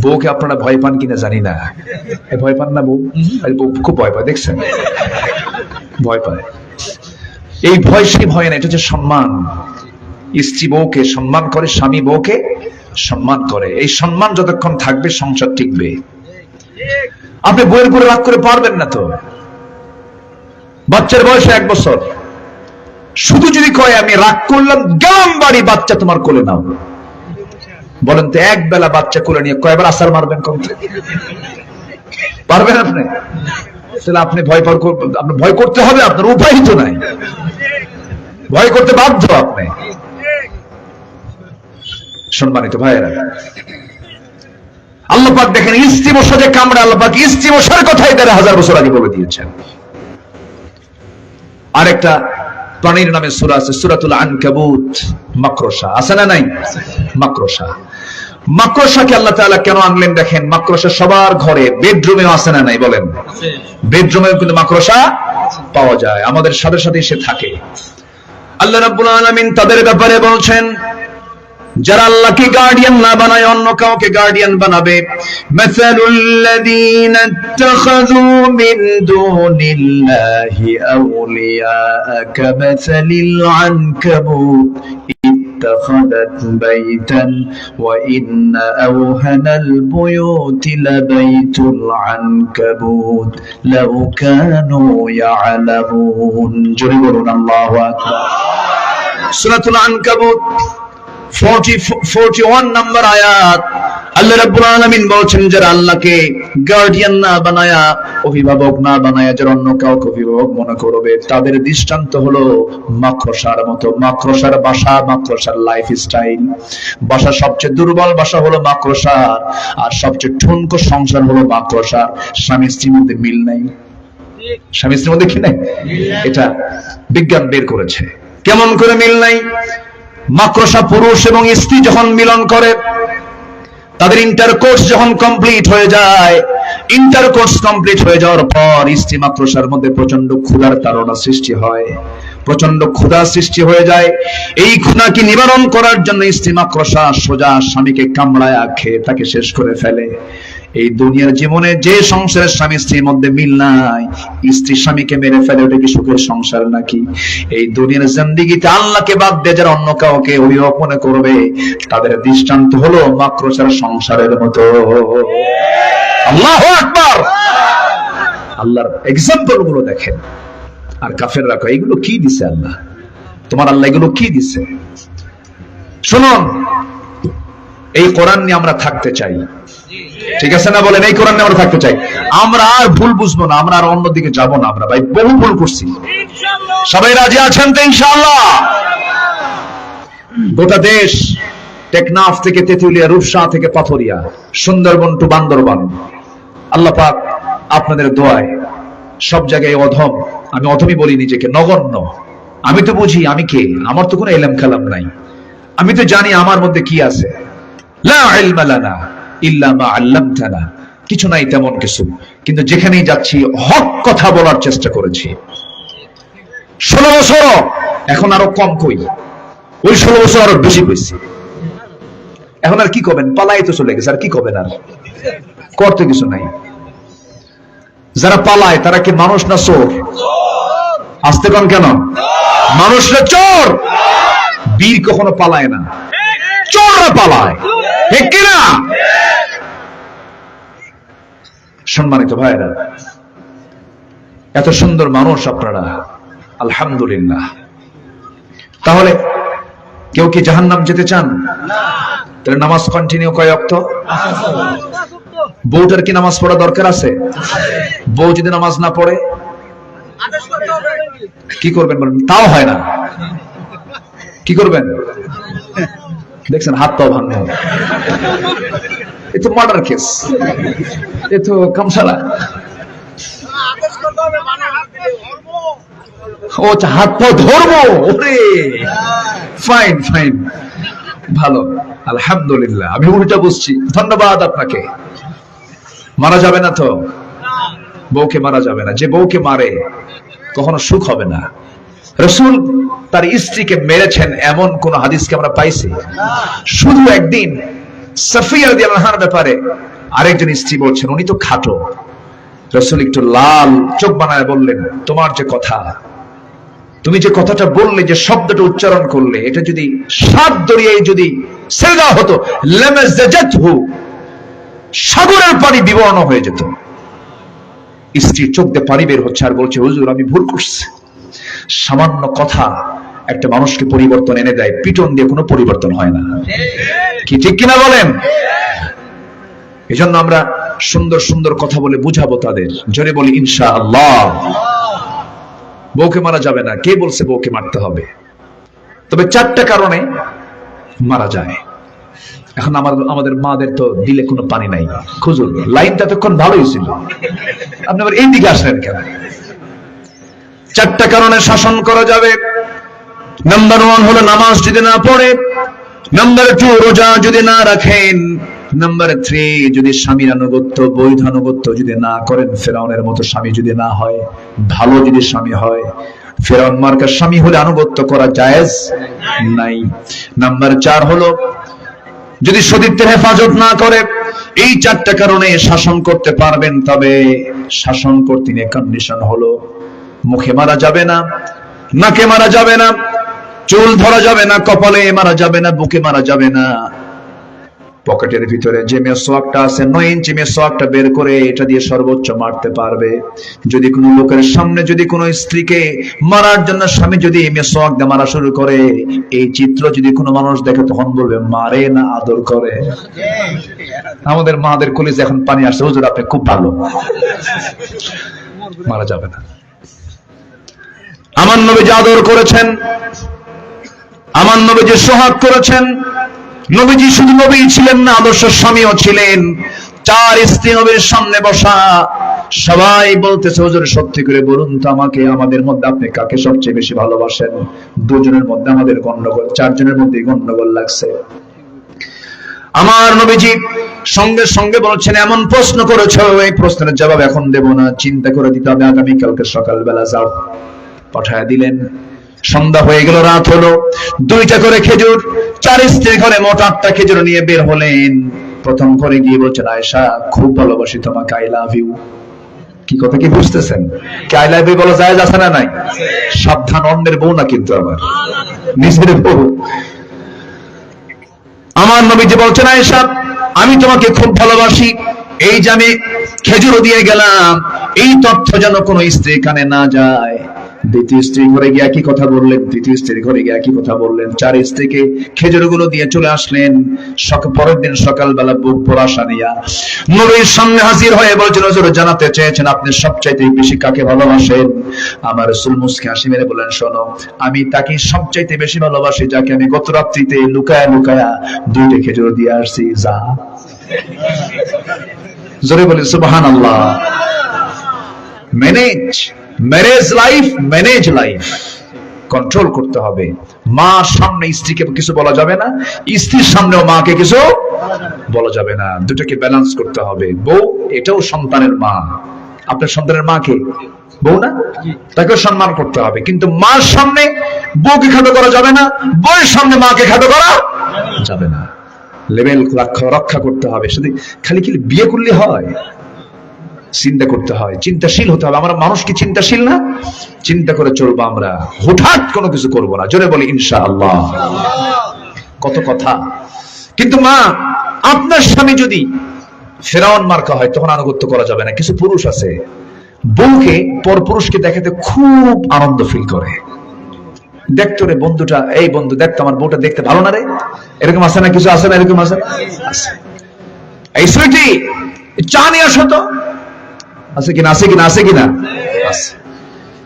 বউকে আপনারা ভয় পান কিনা জানি না, ভয় পান না? বউ খুব ভয় পায়, দেখছেন? ভয় পায়। এই ভয় সেই ভয় না, এটা হচ্ছে সম্মান। স্ত্রী বউকে সম্মান করে, স্বামী বউকে সম্মান করে। এই সম্মান যতক্ষণ থাকবে সংসার টিকবে। আপনি বউয়ের উপরে রাগ করে পারবেন না তো। বাচ্চার বয়স 1 বছর, শুধু যদি কয় আমি রাগ করলাম গেলাম বাড়ি, বাচ্চা তোমার কোলে নাও, বলেন তো এক বেলা বাচ্চা কোলে নিয়ে কয়বার আসার মারবেন? কমতে পারবেন আপনি? তাহলে আপনি আপনি ভয় করতে হবে, আপনার উপায় তো নাই, ভয় করতে বাধ্য আপনি। সম্মানিত ভাইয়েরা, আল্লাহ পাক দেখেন স্ত্রী মশা যে কামড়ে, আল্লাহ পাক স্ত্রী মশার কথাই ১৩,০০০ বছর আগে বলে দিয়েছেন। আরেকটা প্রাণীর নামে সূরা আছে, সূরাতুল আনকাবুত। মাকড়সা আছে না নাই? মাকড়সা, মাকড়সাকে আল্লাহ তাআলা কেন আনলেন দেখেন। মাকড়সা সবার ঘরে, বেডরুমেও আছে না নাই বলেন? বেডরুমেও কিন্তু মাকড়সা পাওয়া যায়, আমাদের সাথে সাথে সে থাকে। আল্লাহ রাব্বুল আলামিন তাদের ব্যাপারে বলছেন, যারা আল্লাহকে গার্ডিয়ান না বানায় অন্য কাউকে গার্ডিয়ান বানাবে। মাসালুল্লাযীনা ইত্তাখাযু মিন দুনিল্লাহি আউলিয়া কামাসালিল আনকাবুত ইত্তাখাযাত বাইতান ওয়া ইন্না আওহানাল বুয়ুতি লাবাইতুল আনকাবুত লাউ কানু ইয়ালামুন। জোরে বলুন আল্লাহু আকবার। সূরাতুল আনকাবুত 41 নম্বর আয়াত। আল্লাহ রাব্বুল আলামিন বলছেন, যারা আল্লাহকে গার্ডিয়ান না বানায়া, অভিভাবক না বানায়া, যারা অন্য কাউকে অভিভাবক মনে করবে, তাদের দৃষ্টান্ত হলো মাকড়সার মতো। মাকড়সার বাসা, মাকড়সার লাইফস্টাইল। বাসা সবচেয়ে দুর্বল বাসা হলো মাকড়সার, আর সবচেয়ে ঠুনকো সংসার হলো মাকড়সার। স্বামী স্ত্রীর মধ্যে মিল নাই। স্বামী স্ত্রীর মধ্যে কি নাই? এটা বিজ্ঞান বের করেছে। কেমন করে মিল নাই? মাকড়সা পুরুষ এবং স্ত্রী যখন মিলন করে, তাদের ইন্টারকোর্স যখন কমপ্লিট হয়ে যায়, ইন্টারকোর্স কমপ্লিট হয়ে যাওয়ার পর স্ত্রী মাকড়সার মধ্যে প্রচন্ড ক্ষুধার তাড়না সৃষ্টি হয়, প্রচন্ড ক্ষুধা সৃষ্টি হয়ে যায়। এই ক্ষুধাকে নিবারণ করার জন্য স্ত্রী মাকড়সা সোজা স্বামীকে কামড়ায় খেয়ে তাকে শেষ করে ফেলে। এই দুনিয়ার জীবনে যে সংসারের স্বামী স্ত্রীর মধ্যে মিল নাই, স্ত্রী স্বামীকে মেরে ফেলে, ওটা কি সুখের সংসার নাকি? এই দুনিয়ার জিন্দেগিতে আল্লাহকে বাদ দিয়ে যারা অন্য কাউকে অভিভাবক মনে করবে, তাদের দৃষ্টান্ত হলো মাকড়সার সংসারের মতো। আল্লাহু আকবার। আল্লাহর এক্সাম্পল গুলো দেখেন। আর কাফেররা কয় এগুলো কি দিছে আল্লাহ? তোমার আল্লাহ এগুলো কি দিছে? শুনুন, এই কোরআন নিয়ে আমরা থাকতে চাই, ঠিক আছে না? বলেন, এই কোরআন নিয়ে আমরা থাকতে চাই। আমরা আর ভুল বুঝবো না, আমরা আর অন্যদিকে যাব না। আমরা ভাই বহু ভুল করছি। সবাই রাজি আছেন তো ইনশাআল্লাহ? গোটা দেশ, টেকনাফ থেকে তেঁতুলিয়া, রূপসা থেকে পাথরিয়া, সুন্দরবন টু বান্দরবান, আল্লাহ পাক আপনাদের দোয়ায় সব জায়গায় অধম, আমি অধমই বলি নিজেকে, নগণ্য। আমি তো বুঝি আমি কে, আমার তো কোনো এলেম খেলাম নাই, আমি তো জানি আমার মধ্যে কি আছে। লা ইলমা লানা ইল্লা মা আল্লামতানা, কিছু নাই তেমন কিছু, কিন্তু যেখানেই যাচ্ছি হক কথা বলার চেষ্টা করেছি। 16 বছর, এখন আরো কম কই, ওই 16 বছর আরো বেশি কইছি। এখন আর কি করবেন? পালাই তো চলে গেছে, আর কি করবেন? আর করতে কিছু নাই। যারা পালায় তারা কি মানুষ না চোর? আসতে কন কেন? মানুষ না চোর? বীর কখনো পালায় না, চোররা পালায়, ঠিক কিনা? সম্মানিত ভাইরা, এত সুন্দর মানুষ আপনারা, আলহামদুলিল্লাহ। তাহলে কেউ কি জাহান্নাম যেতে চান? তাহলে নামাজ কন্টিনিউ কয় ওয়াক্ত? বউটার কি নামাজ পড়া দরকার আছে? বউ যদি নামাজ না পড়ে কি করবেন বলেন? তাও হয় না, কি করবেন? দেখছেন হাত পাও ভাঙবে, এ তো মার্ডার কেস, এ তো কামসালা। ও হাত পাও ধরবো? ওরে ফাইন ফাইন, ভালো, আলহামদুলিল্লাহ। আমি উল্টা বুঝছি, ধন্যবাদ আপনাকে। মারা যাবে না তো? বউকে মারা যাবে না। যে বউকে মারে কখনো সুখ হবে না। রাসূল তার স্ত্রীকে মেরেছেন এমন কোন হাদিসকে আমরা পাইছি? শুধু একদিন সাফিয়া রাদিয়াল্লাহু আনহার ব্যাপারে আরেকজন স্ত্রী বলছেন উনি তো খাটো। রাসূল একটু লাল চোখ বানায় বললেন, তোমার যে কথা, তুমি যে কথাটা বললে, যে শব্দটা উচ্চারণ করলে, এটা যদি সাত দরিয়ায় যদি সেজা হতো, লামাজাজাতহু, সাগরের পানি বিবর্ণ হয়ে যেত। স্ত্রীর চোখ দিয়ে পানি বের হচ্ছে আর বলছে, হুজুর আমি ভুল করছি। সামান্য কথা একটা মানুষকে পরিবর্তন এনে দেয়, পিটন দিয়ে কোনো পরিবর্তন হয় না, কি ঠিক কিনা বলেন? এজন্য আমরা সুন্দর সুন্দর কথা বলে বুঝাবো তাদের, জোরে বলি ইনশাআল্লাহ। বউকে মারা যাবে না, কে বলছে বউকে মারতে হবে? তবে চারটা কারণে মারা যায়। এখন আমাদের মাদের তো দিলে কোনো পানি নাই। খুঁজুন, লাইনটা তখন ভালোই ছিল, আপনি আবার এই দিকে আসলেন কেন? চারটা কারণে শাসন করা যাবে। নাম্বার 1 হলো নামাজ যদি না পড়ে। নাম্বার 2 রোজা যদি না রাখেন। নাম্বার 3 যদি স্বামীর আনুগত্য, বৈধ আনুগত্য যদি না করেন, ফেরাউনের মতো স্বামী যদি না হয়, ভালো যদি স্বামী হয়। ফেরাউন মার্কার স্বামী হলে আনুগত্য করা জায়েজ নাই। নাম্বার 4 হলো যদি সতীত্বের হেফাজত না করে। এই চারটা কারণে শাসন করতে পারবেন, তবে শাসন করতে নিয়ে কন্ডিশন হলো মুখে মারা যাবে না, নাকে মারা যাবে না, চুল ধরা যাবে না, কপালে মারা যাবে না, বুকে মারা যাবে না। পকেটের ভিতরে যে মেসওয়াকটা আছে, 9 ইঞ্চি মেসওয়াকটা বের করে এটা দিয়ে সর্বোচ্চ মারতে পারবে। যদি কোনো লোকের সামনে যদি কোনো স্ত্রীকে মারার জন্য স্বামী যদি মেসওয়াক দিয়ে মারা শুরু করে, এই চিত্র যদি কোনো মানুষ দেখে তখন বলবে মারে না আদর করে। আমাদের মাদের কলিজা এখন পানি আসছে, হুজুর আপনি খুব ভালো। মারা যাবে না। আমার নবী যে আদর করেছেন, আমার নবী যে সোহাগ করেছেন। নবীজি শুধু নবী ছিলেন না, আদর্শ স্বামীও ছিলেন। 4 স্ত্রী নবীর সামনে বসা, সবাই বলতেছে হুজুর সত্যি করে বলুন তো আমাকে, আমাদের মধ্যে আপনি কাকে সবচেয়ে বেশি ভালোবাসেন? 2 জনের মধ্যে আমাদের গন্ডগোল, 4 জনের মধ্যে গন্ডগোল লাগছে। আমার নবীজি সঙ্গে সঙ্গে বলছেন, এমন প্রশ্ন করেছো, এই প্রশ্নের জবাব এখন দেব না, চিন্তা করে দিতে হবে, আগামী কালকে সকালবেলা যাও। পাঠায় দিলেন। সন্ধ্যা হয়ে গেল, রাত হলো। 2টা করে খেজুর, 4 স্ত্রী ঘরে মোট 8টা খেজুর নিয়ে বের হলেন। প্রথম করে গিয়ে বলছেন, আয়েশা খুব ভালোবাসি তোমাকে, আই লাভ ইউ। কি কথা কি বুঝতেছেন? কি আই লাভ ইউ বলা যায় আছে না নাই? সাবধান, অন্যের বউ না কিন্তু, আবার নিজের বউ। আমার নবীজি বলছেন, আয়েশা আমি তোমাকে খুব ভালোবাসি, এই যে আমি খেজুর দিয়ে গেলাম, এই তথ্য যেন কোনো স্ত্রী কানে না যায়। দ্বিতীয় স্ত্রী ঘরে গিয়ে একই কথা বললেন, তৃতীয় স্ত্রীর ঘরে গিয়ে একই কথা বললেন। 4 স্ত্রীকে খেজুরগুলো দিয়ে চলে আসলেন। পরের দিন সকালবেলা বুক ভরা আশা নিয়া নবীর সামনে হাজির হয়ে বলছেন, হুজুর জানাতে চেয়েছেন আপনি সবচাইতে বেশি কাকে ভালোবাসেন? আমার রাসূল মুস্কি হাসি মেরে বলেন, শোনো, আমি তাকে সবচাইতে বেশি ভালোবাসি যাকে আমি গত রাত্রিতে লুকায়া লুকায়া 2টা খেজুর দিয়ে আসছি। যা জোরে বলি সুবহানাল্লাহ। Marriage life, manage life control করতে হবে। মা সামনে স্ত্রীকে কিছু বলা যাবে না, স্ত্রীর সামনেও মাকে কিছু বলা যাবে না। দুটোকে ব্যালেন্স করতে হবে। বউ এটাও সন্তানের মা, আপনার সন্তানের মাকে বউ না, তাকেও সম্মান করতে হবে। কিন্তু মার সামনে বউকে খাটো করা যাবে না, বউয়ের সামনে মাকে খাটো করা যাবে না। লেভেল রক্ষা করতে হবে। শুধু খালি বিয়ে করলে হয়? চিন্তা করতে হয়, চিন্তাশীল হতে হবে। আমরা মানুষ কি চিন্তাশীল না? চিন্তা করে চলবো আমরা, হুটহাট কোনো কিছু করবো না। জোরে বলি ইনশাআল্লাহ। কত কথা। কিন্তু মা, আপনার স্বামী যদি ফেরাউন মার্কা হয় তখন আনুগত্য করা যাবে না। কিছু পুরুষ আছে বউকে পরপুরুষকে দেখাতে খুব আনন্দ ফিল করে। দেখতো রে বন্ধুটা, এই বন্ধু দেখতো আমার বউটা দেখতে ভালো না রে, এরকম আছে না? কিছু আছে না এরকম? আছে। এই সুইটি চা নিয়ে আসো তো, আছে কিনা? আছে কিনা? আছে কিনা? আছে।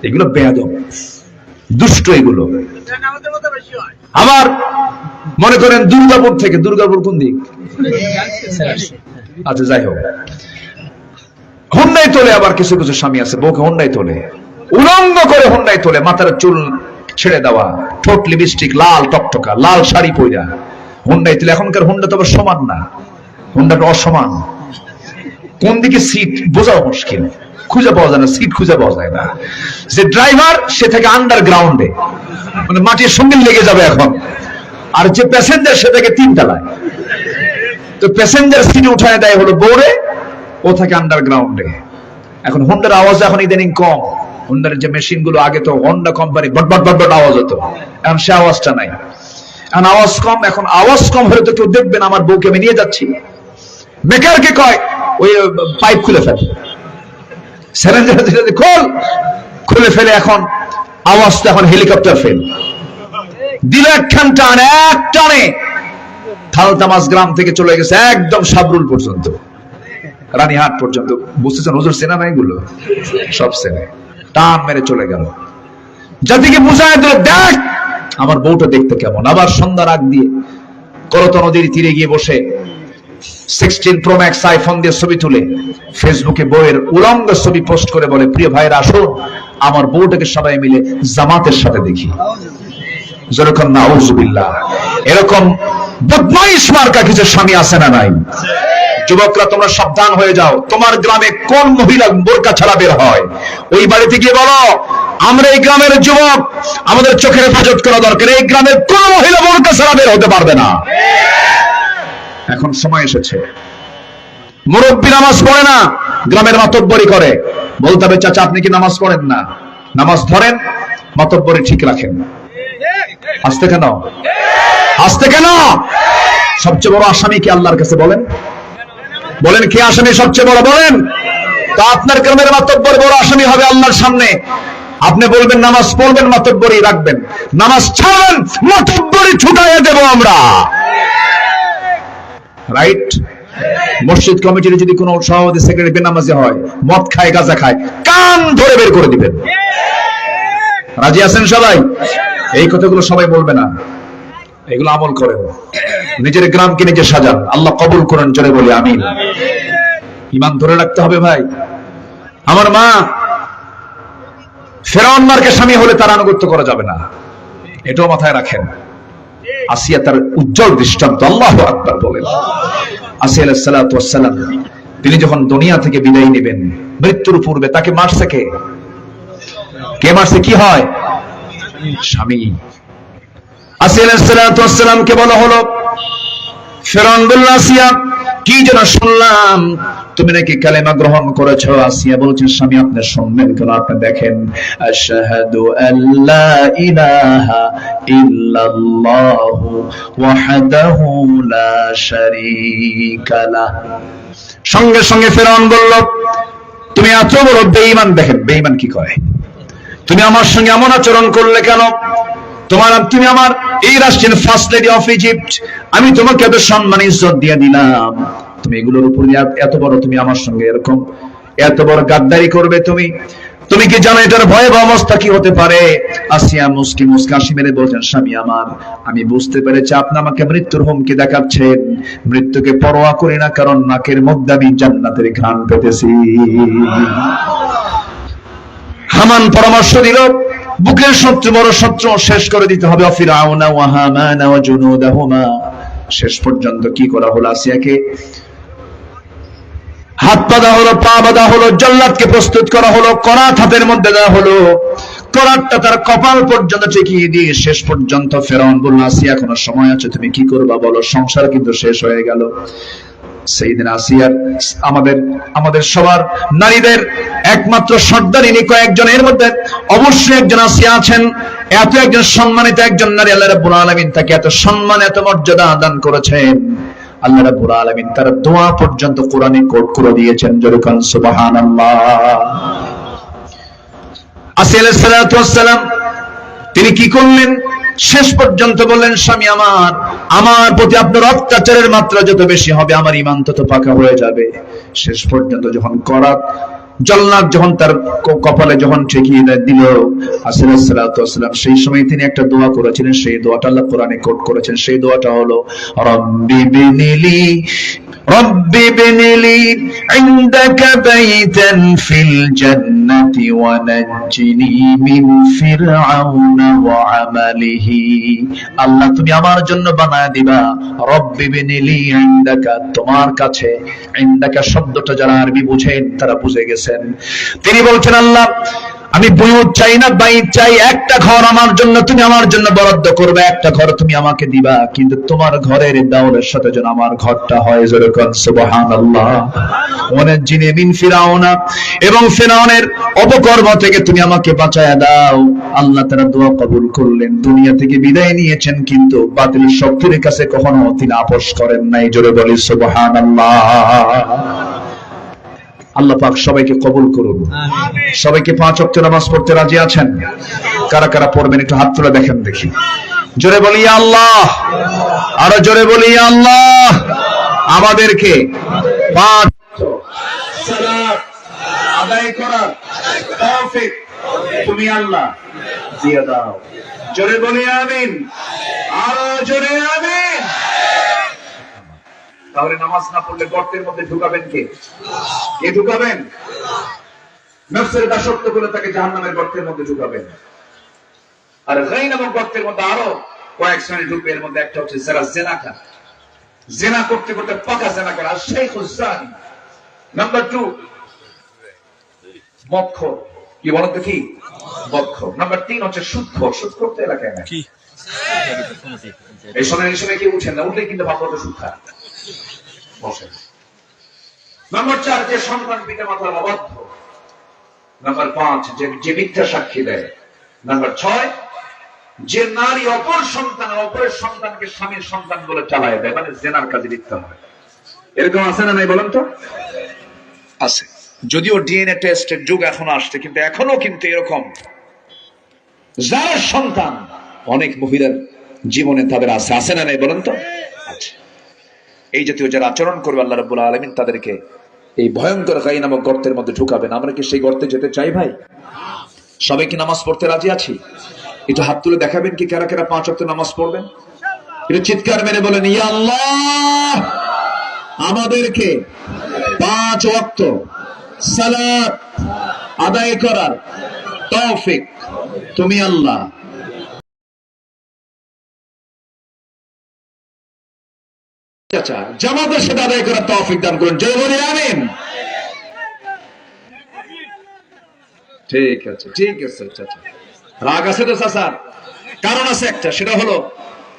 এগুলো বেয়াদব, দুষ্ট এগুলো। আবার মনে করেন দুর্গাপুর থেকে, দুর্গাপুর কোন দিক? আচ্ছা যাই হোক, হুন্ডাই তোলে। আবার কিছু কিছু স্বামী আছে বউকে হুন্ডাই তোলে, উলঙ্গ করে হুন্ডাই তোলে, মাথার চুল ছেড়ে দেওয়া, ঠোঁট লিপস্টিক লাল টকটকা, লাল শাড়ি পইরা হুন্ডাই তোলে। এখনকার হুন্ডা তো সমান না, হুন্ডাটা অসমান। কোন দিকে সিট বোঝাও মুশকিল, খুঁজে পাওয়া যায় না, সিট খুঁজে পাওয়া যায় না। যে ড্রাইভার সে থেকে আন্ডারগ্রাউন্ডে, মানে মাটির সঙ্গে লেগে যাবে এখন। আর যে প্যাসেঞ্জার সে থেকে 3 তলায়। তো প্যাসেঞ্জার সিটে উঠায় দেয় হলো বোর্ডে, ও থাকে আন্ডারগ্রাউন্ডে। এখন হোন্ডার আওয়াজ এখন ইদানিং কম। হোন্ডার যে মেশিন গুলো, আগে তো হোন্ডা কোম্পানি বট বট বট বট আওয়াজ হতো, এখন সে আওয়াজটা নাই। এখন আওয়াজ কম। এখন আওয়াজ কম হলে তো কেউ দেখবেন আমার বউকে আমি নিয়ে যাচ্ছি, মেকারকে কয় ওই পাইপ খুলে ফেল, সিলিন্ডার খোল, খুলে ফেলে। এখন আওয়াজটা এখন হেলিকপ্টার ফেল দিল, একখান টান, এক টানে থালতামাস গ্রাম থেকে চলে গেছে একদম সাবরুল পর্যন্ত, রানীহাট পর্যন্ত। বুঝতেছেন হুজুর চেনা না এগুলো? সব চেনে। টান মেরে চলে গেল, জাতিকে বুঝায় দিল দেখ আমার বউটা দেখতে কেমন। আবার সন্ধ্যার আগ দিয়ে করত নদীর তীরে গিয়ে বসে 16 Pro Max আইফোন দিয়ে ছবি তুলে ফেসবুকে বউয়ের উলঙ্গ ছবি পোস্ট করে বলে, প্রিয় ভাইরা আসুন আমার বউটাকে সবাই মিলে জামাতের সাথে দেখি। যেরকম নাউজুবিল্লাহ। এরকম বদমাইশ মার্কা কিছু স্বামী আছে না নাই? যুবকরা তোমরা সাবধান হয়ে যাও। তোমার গ্রামে কোন মহিলা বোরকা ছাড়া বের হয়, ওই বাড়িতে গিয়ে বলো আমরা এই গ্রামের যুবক, আমাদের চোখের হেফাজত করা দরকার। এই গ্রামের কোন মহিলা বোরকা ছাড়া বের হতে পারবে না। এখন সময় এসেছে। মুরব্বী নামাজ পড়ে না, গ্রামের মাতব্বরি করে। বলতে হবে চাচা আপনি কি নামাজ পড়েন না? নামাজ ধরেন, মাতব্বরি ঠিক রাখেন। আসতে কেন? আসতে কেন? সবচেয়ে বড় আসামি কি আল্লাহর কাছে? বলেন বলেন, কে আসামি সবচেয়ে বড়? বলেন তো। আপনার গ্রামের মাতব্বর বড় আসামি হবে আল্লাহর সামনে। আপনি বলবেন নামাজ পড়বেন, মাতব্বরি রাখবেন। নামাজ ছাড়বেন, মাতব্বরি ছুটাইয়া দেব আমরা। রাইট? মসজিদ কমিটির যদি কোনো সভাপতি সেক্রেটারি বেনামাজি হয়, মদ খায়, গাঁজা খায়, কান ধরে বের করে দিবেন। রাজি আছেন সবাই? এই কথাগুলো সবাই বলবে না, এগুলো আমল করেন। নিজের গ্রামকে নিজে সাজান, আল্লাহ কবুল করেন। জোরে বলি আমিন। ঈমান ধরে রাখতে হবে ভাই। আমার মা ফেরাউন মার্কা স্বামী হলে তার আনুগত্য করা যাবে না, এটাও মাথায় রাখেন। আসিয়া তার উজ্জ্বল দৃষ্টান্ত। আল্লাহু আকবার বলেন। আসিয়া আলাইহিস সালাতু ওয়াস সালাম তিনি যখন দুনিয়া থেকে বিদায় নেবেন, মৃত্যুর পূর্বে তাকে মারছে কে? কে মারছে? কি হয়? স্বামী। আসিয়া আলাইহিস সালাতু ওয়াস সালামকে বলা হলো, ফেরাউন বলল আসিয়া কি যেন শুনলাম তুমি নাকি কালেমা গ্রহণ করেছো। আসিয়া বলছেন স্বামী আপনি শুনবেন কেন? আপনি দেখেন, আশহাদু আল্লা ইলাহা ইল্লাল্লাহু ওয়াহদাহু লা শারীকা লাহ। সঙ্গে সঙ্গে ফেরাউন বলল তুমি এত বড় বেঈমান। দেখেন বেঈমান কি কয়, তুমি আমার সঙ্গে এমন আচরণ করলে কেন? তুমি আমার এই রাষ্ট্রের ফার্স্ট লেডি অফ ইজিপ্ট, আমি তোমাকে এত সম্মান ইজ্জত দিয়ে দিলাম, তুমি এগুলোর উপর এত বড়, তুমি আমার সঙ্গে এরকম এত বড় গাদ্দারি করবে? তুমি কি জানো এটার ভয়াবহ অবস্থা কি হতে পারে? আসিয়া মুস্কি হাসি মেরে বলছেন স্বামী আমার, আমি বুঝতে পেরেছি আপনি আমাকে মৃত্যুর হুমকি দেখাচ্ছেন। মৃত্যুকে পরোয়া করি না, কারণ নাকের মধ্যে আমি জান্নাতের ঘ্রাণ পেতেছি। হামান পরামর্শ দিল বুকের শত্রু বড় শত্রু শেষ করে দিতে হবে। ফিরআউনা ওয়া হামানা ওয়া জুনুদাহুমা। শেষ পর্যন্ত কি করা হলো? আসিয়াকে হাত বাঁধা হলো, পা বাঁধা হলো, জল্লাদকে প্রস্তুত করা হলো, করাত হাতের মধ্যে দেওয়া হলো, করাতটা তার কপাল পর্যন্ত ঠেকিয়ে দিয়ে শেষ পর্যন্ত ফেরাউন বলল আসিয়া এখনো সময় আছে, তুমি কি করবা বলো, সংসার কিন্তু শেষ হয়ে গেল। সাইয়েদনা আসিয়ার আমাদের সবার নারীদের একমাত্র সর্দারিনী কয়েকজনের মধ্যে অবশ্যই একজন আসিয়া আছেন। এত একজন সম্মানিত একজন নারী, আল্লাহ রাব্বুল আলামিন তাকে এত সম্মান এত মর্যাদা দান করেছেন। আল্লাহ রাব্বুল আলামিন তার দোয়া পর্যন্ত কোরআনে কোট করে দিয়েছেন। জোরে কোন সুবহানাল্লাহ। আসিয়া আলাইহিস সালাতু ওয়াস সালাম তিনি কি করলেন? শেষ পর্যন্ত বললেন, স্বামী আমার প্রতি আপনার অত্যাচারের মাত্রা যত বেশি হবে আমার ঈমান তত পাকা হয়ে যাবে। শেষ পর্যন্ত যখন করাত জল্লাদ যখন তার কপালে যখন ঠেকিয়ে দিল আসিয়া আলাইহিস সালাতু ওয়াস সালাম, সেই সময় তিনি একটা দোয়া করেছিলেন। সেই দোয়াটা আল্লাহ কোরআনে কোট করেছেন। সেই দোয়াটা হলো রব্বি বিনিলি ইনদাকা বাইতান ফিল জান্নাতি ওয়া নাজ্জিনি মিন ফিরআউনা ওয়া আমালিহি। আল্লাহ তুমি আমার জন্য বানায় দিবা রব্বি বিনিলি ইনদাকা, তোমার কাছে। ইনদাকা শব্দটা যারা আরবি বুঝেন তারা বুঝে গেছেন। তিনি বলছেন, আল্লাহ আমি বুয়ুত চাই না, বাইত চাই, একটা ঘর আমার জন্য তুমি আমার জন্য বরাদ্দ করবে, একটা ঘর তুমি আমাকে দিবা, কিন্তু তোমার ঘরের দেওয়ালের সাথে যেন আমার ঘরটা হয়। জোরে কোন সুবহানাল্লাহ। ওয়ানাজ্জিনি মিন ফিরআউনা, এবং ফিরআউনের অপকর্ম থেকে তুমি আমাকে বাঁচায়া দাও। আল্লাহ তাআলা দোয়া কবুল করলেন। দুনিয়া থেকে বিদায় নিয়েছেন, কিন্তু বাতিল শক্তির কাছে কখনো তিনি আপোস করেন নাই। জোরে বলি সুবহানাল্লাহ। আল্লাহ পাক সবাইকে কবুল করুন। সবাইকে 5 ওয়াক্ত নামাজ পড়তে রাজি আছেন? কারা কারা পড়বেন একটু হাত তুলে দেখেন দেখি। জোরে বলি ইয়া আল্লাহ, আরো জোরে বলি ইয়া আল্লাহ। আমাদেরকে 5 সালাত আদায় করার তৌফিক তুমি আল্লাহ দিয়ে দাও। জোরে বলি আমিন, আরো জোরে আমিন। তাহলে নামাজ না পড়লে গর্তের মধ্যে ঢুকাবেন কে? কে ঢুকাবেন? নফসের দাসত্ব করে তাকে জাহান্নামের গর্তের মধ্যে ঢুকাবেন। আর গাই নামক গর্তের মধ্যে আরো কয়েক শ্রেণী ঢুকবে। এর মধ্যে একটা হচ্ছে যারা জেনাকার, জেনা করতে করতে পাকা জেনাকার, আর শাইখুজ জানি। নাম্বার 2 মদখোর। কি বলেন তো কি? মদখোর। নাম্বার 3 হচ্ছে সুদখোর। সুদখোর তো এলাকায় না, এই সময় কি উঠেন না, উঠলে কিন্তু ভাবতে সুদ খায়। নাম্বার 4 যে সন্তান পিতা মাতার অবাধ্য। নাম্বার 5 যে মিথ্যা সাক্ষী দেয়। নাম্বার 6 যে নারী অপরের সন্তানকে স্বামীর সন্তান বলে চালায় দেয়, মানে জেনার কাজে লিপ্ত হয়। এরকম আছে না নাই বলেন তো? আছে। যদিও ডিএনএ টেস্টের যুগ এখনো আসছে, কিন্তু এখনো কিন্তু এরকম যার সন্তান অনেক মহিলার জীবনে তাদের আছে না নাই বলেন তো? আছে। এই জাতীয় যারা আচরণ করবে আল্লাহ রাব্বুল আলামিন তাদেরকে এই ভয়ঙ্কর গাই নামক গর্তের মধ্যে ঢুকাবেন। আমরা কি সেই গর্তে যেতে চাই ভাই? সবাই কি নামাজ পড়তে রাজি আছি? একটু হাত তুলে দেখাবেন কি কারা কারা 5 ওয়াক্ত নামাজ পড়বেন? একটু চিৎকার মেরে বলেন ইয়া আল্লাহ, আমাদেরকে 5 ওয়াক্ত সালাত আদায় করার তৌফিক তুমি আল্লাহ। জামাতের সাথে আদায় করার তৌফিক দান করুন। জয় বলি আমিন। ঠিক আছে ঠিক আছে চাচা, রাগ আছে তো চাচা? কারণ আছে একটা, সেটা হলো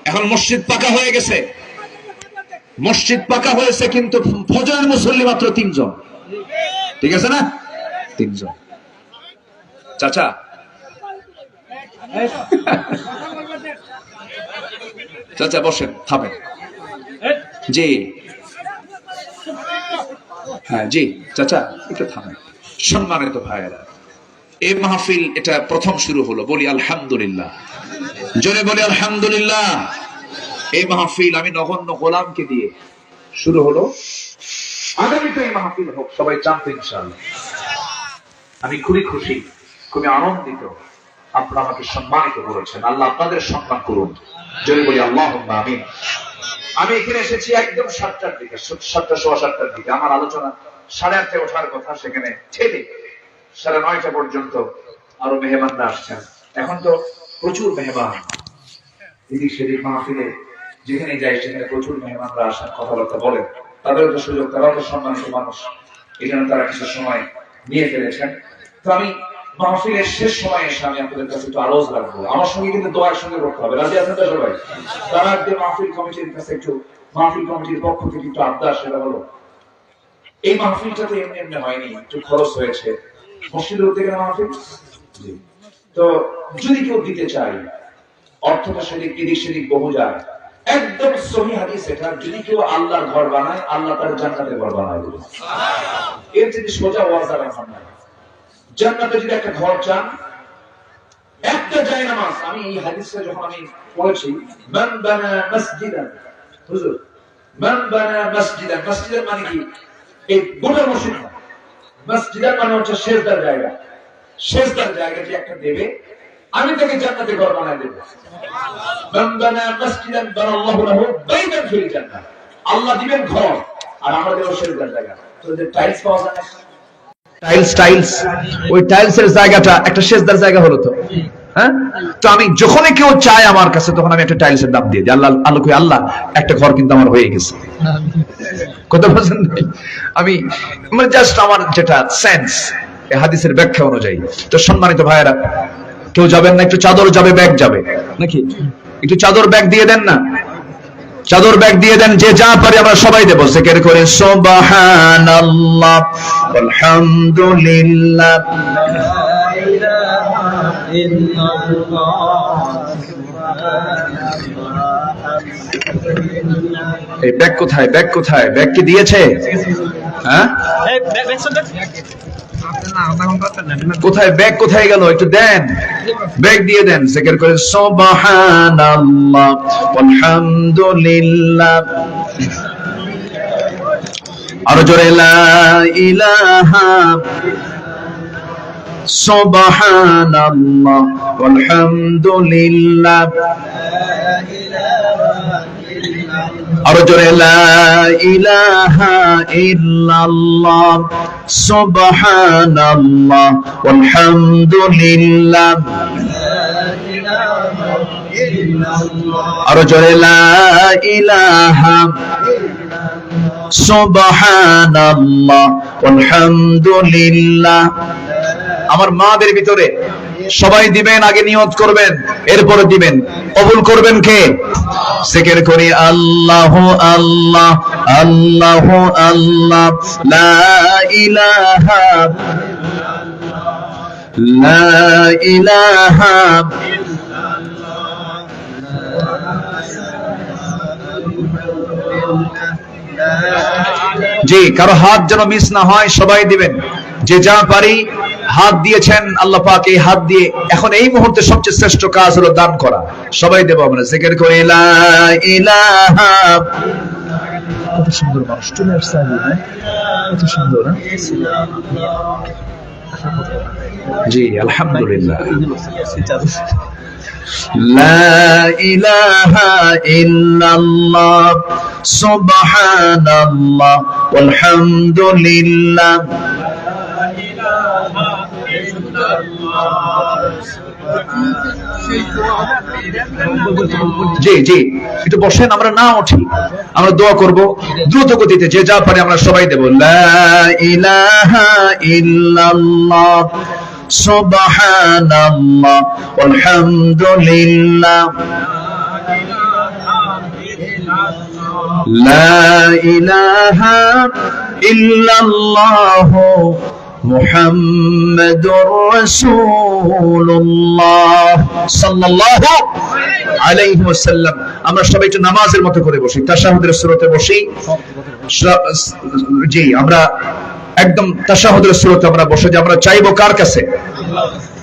এখন মসজিদ পাকা হয়ে গেছে। মসজিদ পাকা হয়েছে, কিন্তু ফজরের মুসল্লি মাত্র 3 জন। ঠিক আছে না? 3 জন। চাচা চাচা বসেন, থামেন। জি হ্যাঁ জি চাচা একটু থামেন। সম্মানিত ভাইয়েরা, এই মাহফিল এটা প্রথম শুরু হলো, বলি আলহামদুলিল্লাহ। জোরে বলি আলহামদুলিল্লাহ। এই মাহফিল আমি নগণ্য গোলামকে দিয়ে শুরু হলো। আগামীতে এই মাহফিল হোক, সবাই চান তো ইনশাআল্লাহ। আমি খুবই খুশি, খুবই আনন্দিত আপনারা আমাকে সম্মানিত করেছেন। আল্লাহ আপনাদের সম্মান করুন। জোরে বলি আল্লাহুম্মা আমিন। আমি এখানে এসেছি একদম 7টার দিকে, 7টা সোয়া 7টার দিকে। আমার আলোচনা 8:30 ওঠার কথা, সেখানে ছেড়ে 9:30 পর্যন্ত আরো মেহমানরা আসছেন। এখন তো প্রচুর মেহমান, এদিক সেদিক মাহফিলে যেখানে যাই সেখানে প্রচুর মেহমানরা আসেন, কথাবার্তা বলেন। তাদেরও তো সুযোগ, তারাও তো সম্মানিত মানুষ, এই জন্য তারা কিছু সময় নিয়ে ফেলেছেন। তো আমি মাহফিলের শেষ সময় এসে আমি আপনাদের কাছে একটু আরজ রাখবো, আমার সঙ্গে কিন্তু দোয়ার সঙ্গে করতে হবে। রাজি আছেন তো সবাই? তারা মাহফিল কমিটির কাছে একটু, মাহফিল কমিটির পক্ষ থেকে একটু আবদার, সেটা হলো এই মাহফিলটা তো এমনি এমনি হয়নি, একটু খরচ হয়েছে মসজিদের উদ্যোগে মাহফিল। তো যদি কেউ দিতে চায়, অর্থটা সেদিক এদিক সেদিক বহু যায়, একদম সহিহ হাদিস এটা, যদি কেউ আল্লাহর ঘর বানায়, আল্লাহ তার জান্নাতের ঘর বানায় দেবে। এর যদি সোজা ওয়াজ আর এখন নাই। জান্নাতে যদি একটা ঘর চান, একটা জায়নামাজ, আমি এই হাদিসটা যখন আমি পড়েছি, মান বানা মসজিদান, হুজুর মান বানা মসজিদান, মসজিদের মানে কি এই গোটা মসজিদ না, মসজিদান মানে হচ্ছে সেজদার জায়গা, সেজদার জায়গা যে একটা দেবে, আমি তাকে জান্নাতে ঘর বানায় দেব। মান বানা মসজিদান বানাল্লাহু লাহু বাইতান ফিল জান্নাহ, আল্লাহ দিবেন ঘর আর আমরা দেব সেজদার জায়গা। তো যে টাইলস পাওয়া যায় না, টাইলস, ওই টাইলসের জায়গাটা একটা সেজদার জায়গা হলো তো, হ্যাঁ? তো আমি যখনই কেউ চায় আমার কাছে, তখন আমি একটা টাইলসের দাম দিয়ে দিই। আল্লাহ আল্লাহ কই, আল্লাহ একটা ঘর কিন্তু আমার হয়ে গেছে। কথা বলছেন? আমি মানে জাস্ট আমার যেটা সেন্স এই হাদিসের ব্যাখ্যা অনুযায়ী। তো সম্মানিত ভাইয়েরা, কেউ যাবেন না? একটু চাদর যাবে, ব্যাগ যাবে নাকি? একটু চাদর ব্যাগ দিয়ে দেন না, চাদর ব্যাগ দিয়ে দেন। যে যা পারে আমরা সবাই দেব, জিকির করে সুবহানাল্লাহ আলহামদুলিল্লাহ লা ইলাহা ইল্লাল্লাহ। এই ব্যাগ কোথায়? ব্যাগ কোথায়? ব্যাগ কি দিয়েছে? হ্যাঁ, কোথায় ব্যাগ? কোথায় গেল? একটু দেন, ব্যাগ দিয়ে দেন। জিকির করে সুবহানাল্লাহ আলহামদুলিল্লাহ, আরো জোরে লা ইলাহা, সুবহানাল্লাহ আলহামদুলিল্লাহ, আরো জোরে লা ইলাহা ইল্লাল্লাহ, সুবহানাল্লাহ আলহামদুলিল্লাহ, আরো জোরে লা ইলাহা, সুবহানাল্লাহ আলহামদুলিল্লাহ। আমার মাদের ভিতরে সবাই দিবেন, আগে নিয়ত করবেন, এরপরে দিবেন। কবুল করবেন কে? জিকির করি আল্লাহ আল্লাহ আল্লাহ আল্লাহ, লা ইলাহা লা ইলাহা, জি কারো হাত যেন মিস না হয়, সবাই দিবেন। যে যা পারি হাত দিয়েছেন, আল্লাহ পাক এই হাত দিয়ে এখন এই মুহূর্তে সবচেয়ে শ্রেষ্ঠ কাজ হলো দান করা। সবাই দেব আমরা। জিকির করে লা ইলাহা, কত সুন্দর মানুষ চলে আসছে, কত সুন্দর। জি আলহামদুলিল্লাহ। লা ইলাহা ইল্লাল্লাহ, সুবহানাল্লাহ আলহামদুলিল্লাহ, জি জি একটু বসেন, আমরা না উঠি, আমরা দোয়া করব দ্রুত গতিতে। যে যা পারে আমরা সবাই দেব। লা ইলাহা ইল্লাল্লাহ, সুবহানাল্লাহ আলহামদুলিল্লাহ, লা ইলাহা ইল্লাল্লাহ মুহাম্মাদুর রাসূলুল্লাহ সাল্লাল্লাহু আলাইহি ওয়াসাল্লাম। আমরা সবাই একটু নামাজের মতো করে বসি, তাশাহুদের সূরাতে বসি। জি আমরা একদম তাশাহুদের সূরাতে আমরা বসে যে আমরা চাইবো কার কাছে?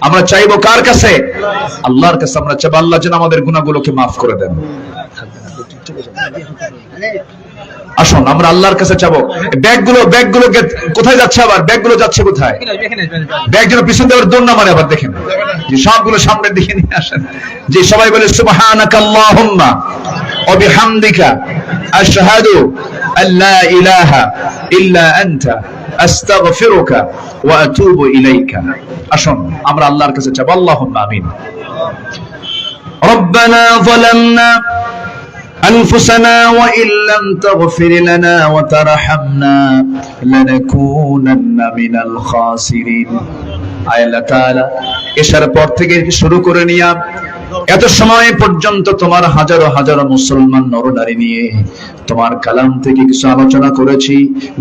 আমরা চাইবো কার কাছে? আল্লাহর কাছে আমরা চাইবো আল্লাহ যেন আমাদের গুনাহগুলোকে maaf করে দেন। আসুন আমরা আল্লাহর কাছে চাবো। ব্যাগগুলো কোথায় যাচ্ছে? আবার ব্যাগগুলো যাচ্ছে কোথায়? ব্যাগ যেন পিছন দিয়ে দৌড় না মারে। আবার দেখেন যে সবগুলো সামনের দিকে নিয়ে আসেন। যে সবাই বলে সুবহানাকা আল্লাহুম্মা ওয়া বিহামদিকা আশহাদু আল্লা ইলাহা ইল্লা আনতা আস্তাগফিরুকা ওয়া আতুবু ইলাইকা। আসুন আমরা আল্লাহর কাছে চাবো। আল্লাহুম্মা আমিন। রব্বানা যালামনা أنفسنا وإن لم تغفر لنا وترحمنا لنكونن من الخاسرين আল্লাহ তাআলা এশার পর থেকে শুরু করে নিয়া এত সময় পর্যন্ত তোমার হাজারো হাজারো মুসলমান নরনারী নিয়ে তোমার কালাম থেকে কিছু আলোচনা করেছি।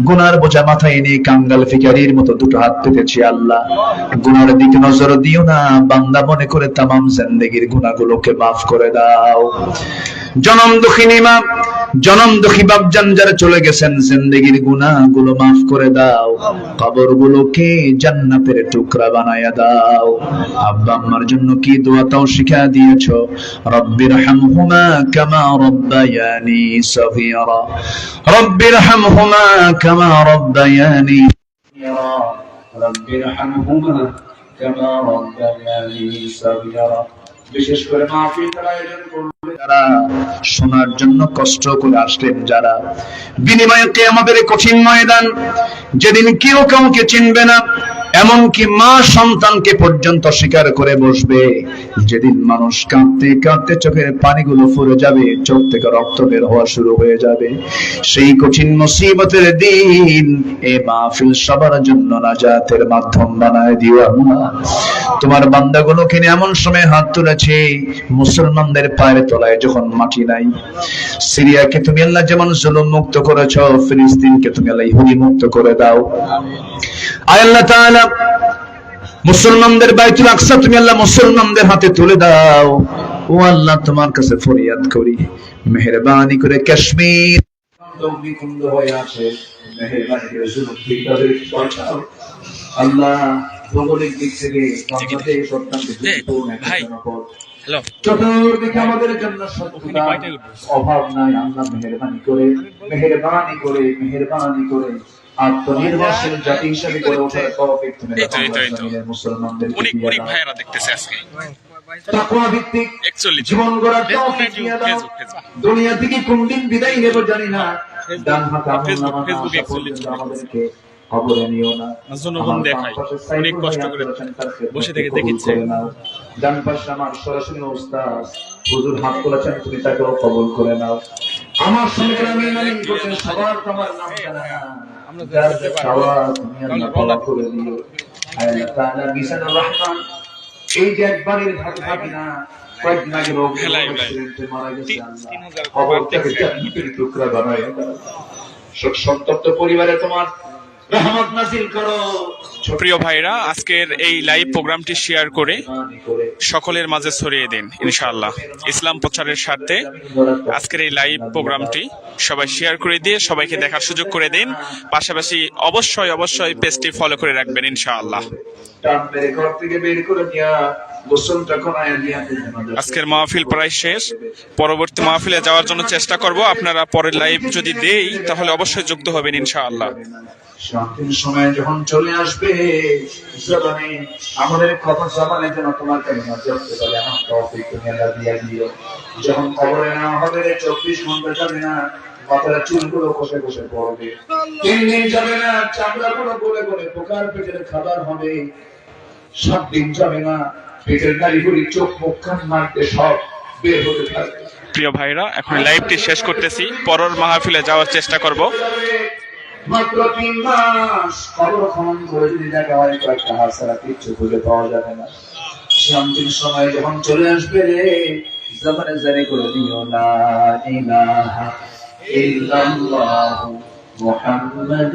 গুনার বোঝা মাথায় নিয়ে কাঙ্গাল ফিকারির মতো দুটো হাত পেতেছি। আল্লাহ, গুনার দিকে নজর দিও না, বান্দা মনে করে তামাম জিন্দেগির গুনাহগুলোকে মাফ করে দাও। জনম দুঃখিনী মা, জনম দুঃখী বাপজান যারা চলে গেছেন, জিন্দেগির গুনাহগুলো মাফ করে দাও, কবরগুলোকে জান্নাতের টুকরা বানায়া দাও। আব্বা আম্মার জন্য কি দোয়া তাও শিখা দিয়েছো, রব্বিরহামহুমা কামা রব্বায়ানি সগীরা, রব্বিরহামহুমা কামা রব্বায়ানি সগীরা, রব্বিরহামহুমা কামা রব্বায়ানি সগীরা। বিশেষ করে মাহফিলের আয়োজন করলে যারা, শোনার জন্য কষ্ট করে আসলেন যারা, বিনিময়ে কিয়ামতের কঠিন ময়দান, যেদিন কেউ কাউকে চিনবে না, এমনকি মা সন্তানকে পর্যন্ত স্বীকার করে বসবে, যেদিন মানুষ কাঁদতে কাঁদতে চোখের পানিগুলো ফুরে যাবে, চোখ থেকে রক্ত বের হওয়া শুরু হয়ে যাবে, সেই কঠিন মুসিবতের দিন এই মাহফিল সবার জন্য নাজাতের মাধ্যম বানায় দিও আল্লাহ। তোমার বান্দাগুলোকে নিয়ে এমন সময় হাত তুলেছে, মুসলমানদের পায়ের তলায় যখন মাটি নাই। সিরিয়াকে তুমি আল্লাহ যেমন জুলুম মুক্ত করেছো, ফিলিস্তিনকে তুমি আল্লাহ ইহুদি মুক্ত করে দাও। আয় আল্লাহ তাআলা, মুসলমানদের বাইতুল আকসা তুমি আল্লাহ মুসলমানদের হাতে তুলে দাও। ও আল্লাহ, তোমার কাছে ফরিয়াদ করি, মেহেরবানি করে কাশ্মীর অগ্নিকুণ্ড হয়ে আছে, মেহেরবানি করে জুলুম থেকে তাদেরকে বাঁচাও আল্লাহ। ভৌগোলিক দিক থেকে বাংলাদেশ অত্যন্ত ঝুঁকিপূর্ণ একটা জনপদ, চতুর্দিকে আমাদের জন্য শত্রুতার অভাব নাই। আল্লাহ মেহেরবানি করে, মেহেরবানি করে, মেহেরবানি করে আত্মনির্ভরশীল জাতি হিসেবে গড়ে ওঠার তৌফিক তুমি দাও। মুসলমানদের অনেক ভাইরা দেখতেছে আজকে, তাকওয়া ভিত্তিক জীবন গড়ার তৌফিক দিয়ে দাও। দুনিয়া থেকে কোন দিন বিদায় নেব জানি না, ডান হাতে আমলনামা আমাদেরকে খবরে নিও না। জনগণ দেখাই অনেক কষ্ট করে বসে থেকে দেখেছে। ডান পাশে আমার সরাসরি উস্তাদ হুজুর হাত তোলেছেন, তুমি তাকেও কবুল করে নাও। আমার সঙ্গে আমি নাম করছেন, সবার তোমার নাম জানা না, আমরা যার চাওয়া তুমি আল্লাহ কবুল করে দিও। আল্লাহ তাআলা মিজানুর রহমান এই যে একবারের ভাগে ভাগে না, কয়েকদিন আগে রোগ অ্যাক্সিডেন্টে মারা গেছে, আল্লাহ কবর থেকে জান্নাতের টুকরা বানায় দাও। শোক সন্তপ্ত পরিবারে তোমার রহমত নাযিল করো। প্রিয় ভাইরা, আজকের এই লাইভ প্রোগ্রামটি শেয়ার করে সকলের মাঝে ছড়িয়ে দিন ইনশাআল্লাহ। ইসলাম প্রচারের স্বার্থে আজকের এই লাইভ প্রোগ্রামটি সবাই শেয়ার করে দিয়ে সবাইকে দেখার সুযোগ করে দিন। পাশাপাশি অবশ্যই অবশ্যই পেজটি ফলো করে রাখবেন ইনশাআল্লাহ। আজকের মাহফিল প্রায় শেষ, পরবর্তী মাহফিলে যাওয়ার জন্য চেষ্টা করব। আপনারা পরের লাইভ যদি দেই তাহলে অবশ্যই যুক্ত হবেন ইনশাআল্লাহ। শান্তির সময় যখন চলে আসবে, জবানে আমাদের কথা জবানে যেন তোমার কালিমা জপতে পারে, এমন তৌফিক তুমি আল্লাহ দিয়ে দিও। যখন কবরে না হবে 24 ঘন্টা যাবে না, মাথার চুলগুলো কষে কষে পড়বে, 3 দিন যাবে না, চামড়াগুলো গলে গলে পোকার পেটের খাবার হবে, 7 দিন যাবে না, পেটের নাড়িগুলি চোখ মুখ কান মারতে সব বের হতে থাকবে। প্রিয় ভাইরা, এখন লাইভটি শেষ করতেছি, পরের মাহফিলে যাওয়ার চেষ্টা করব। মাত্র 3 মাস কবর খনন করে যদি দেখা হয়, কয়েকটা হাত ছাড়া কিচ্ছু খুঁজে পাওয়া যাবে না। শান্তির সময় যখন চলে আসবে রে, জবানে জারি করে দিও লা ইলাহা ইল্লাল্লাহ মুহাম্মাদ।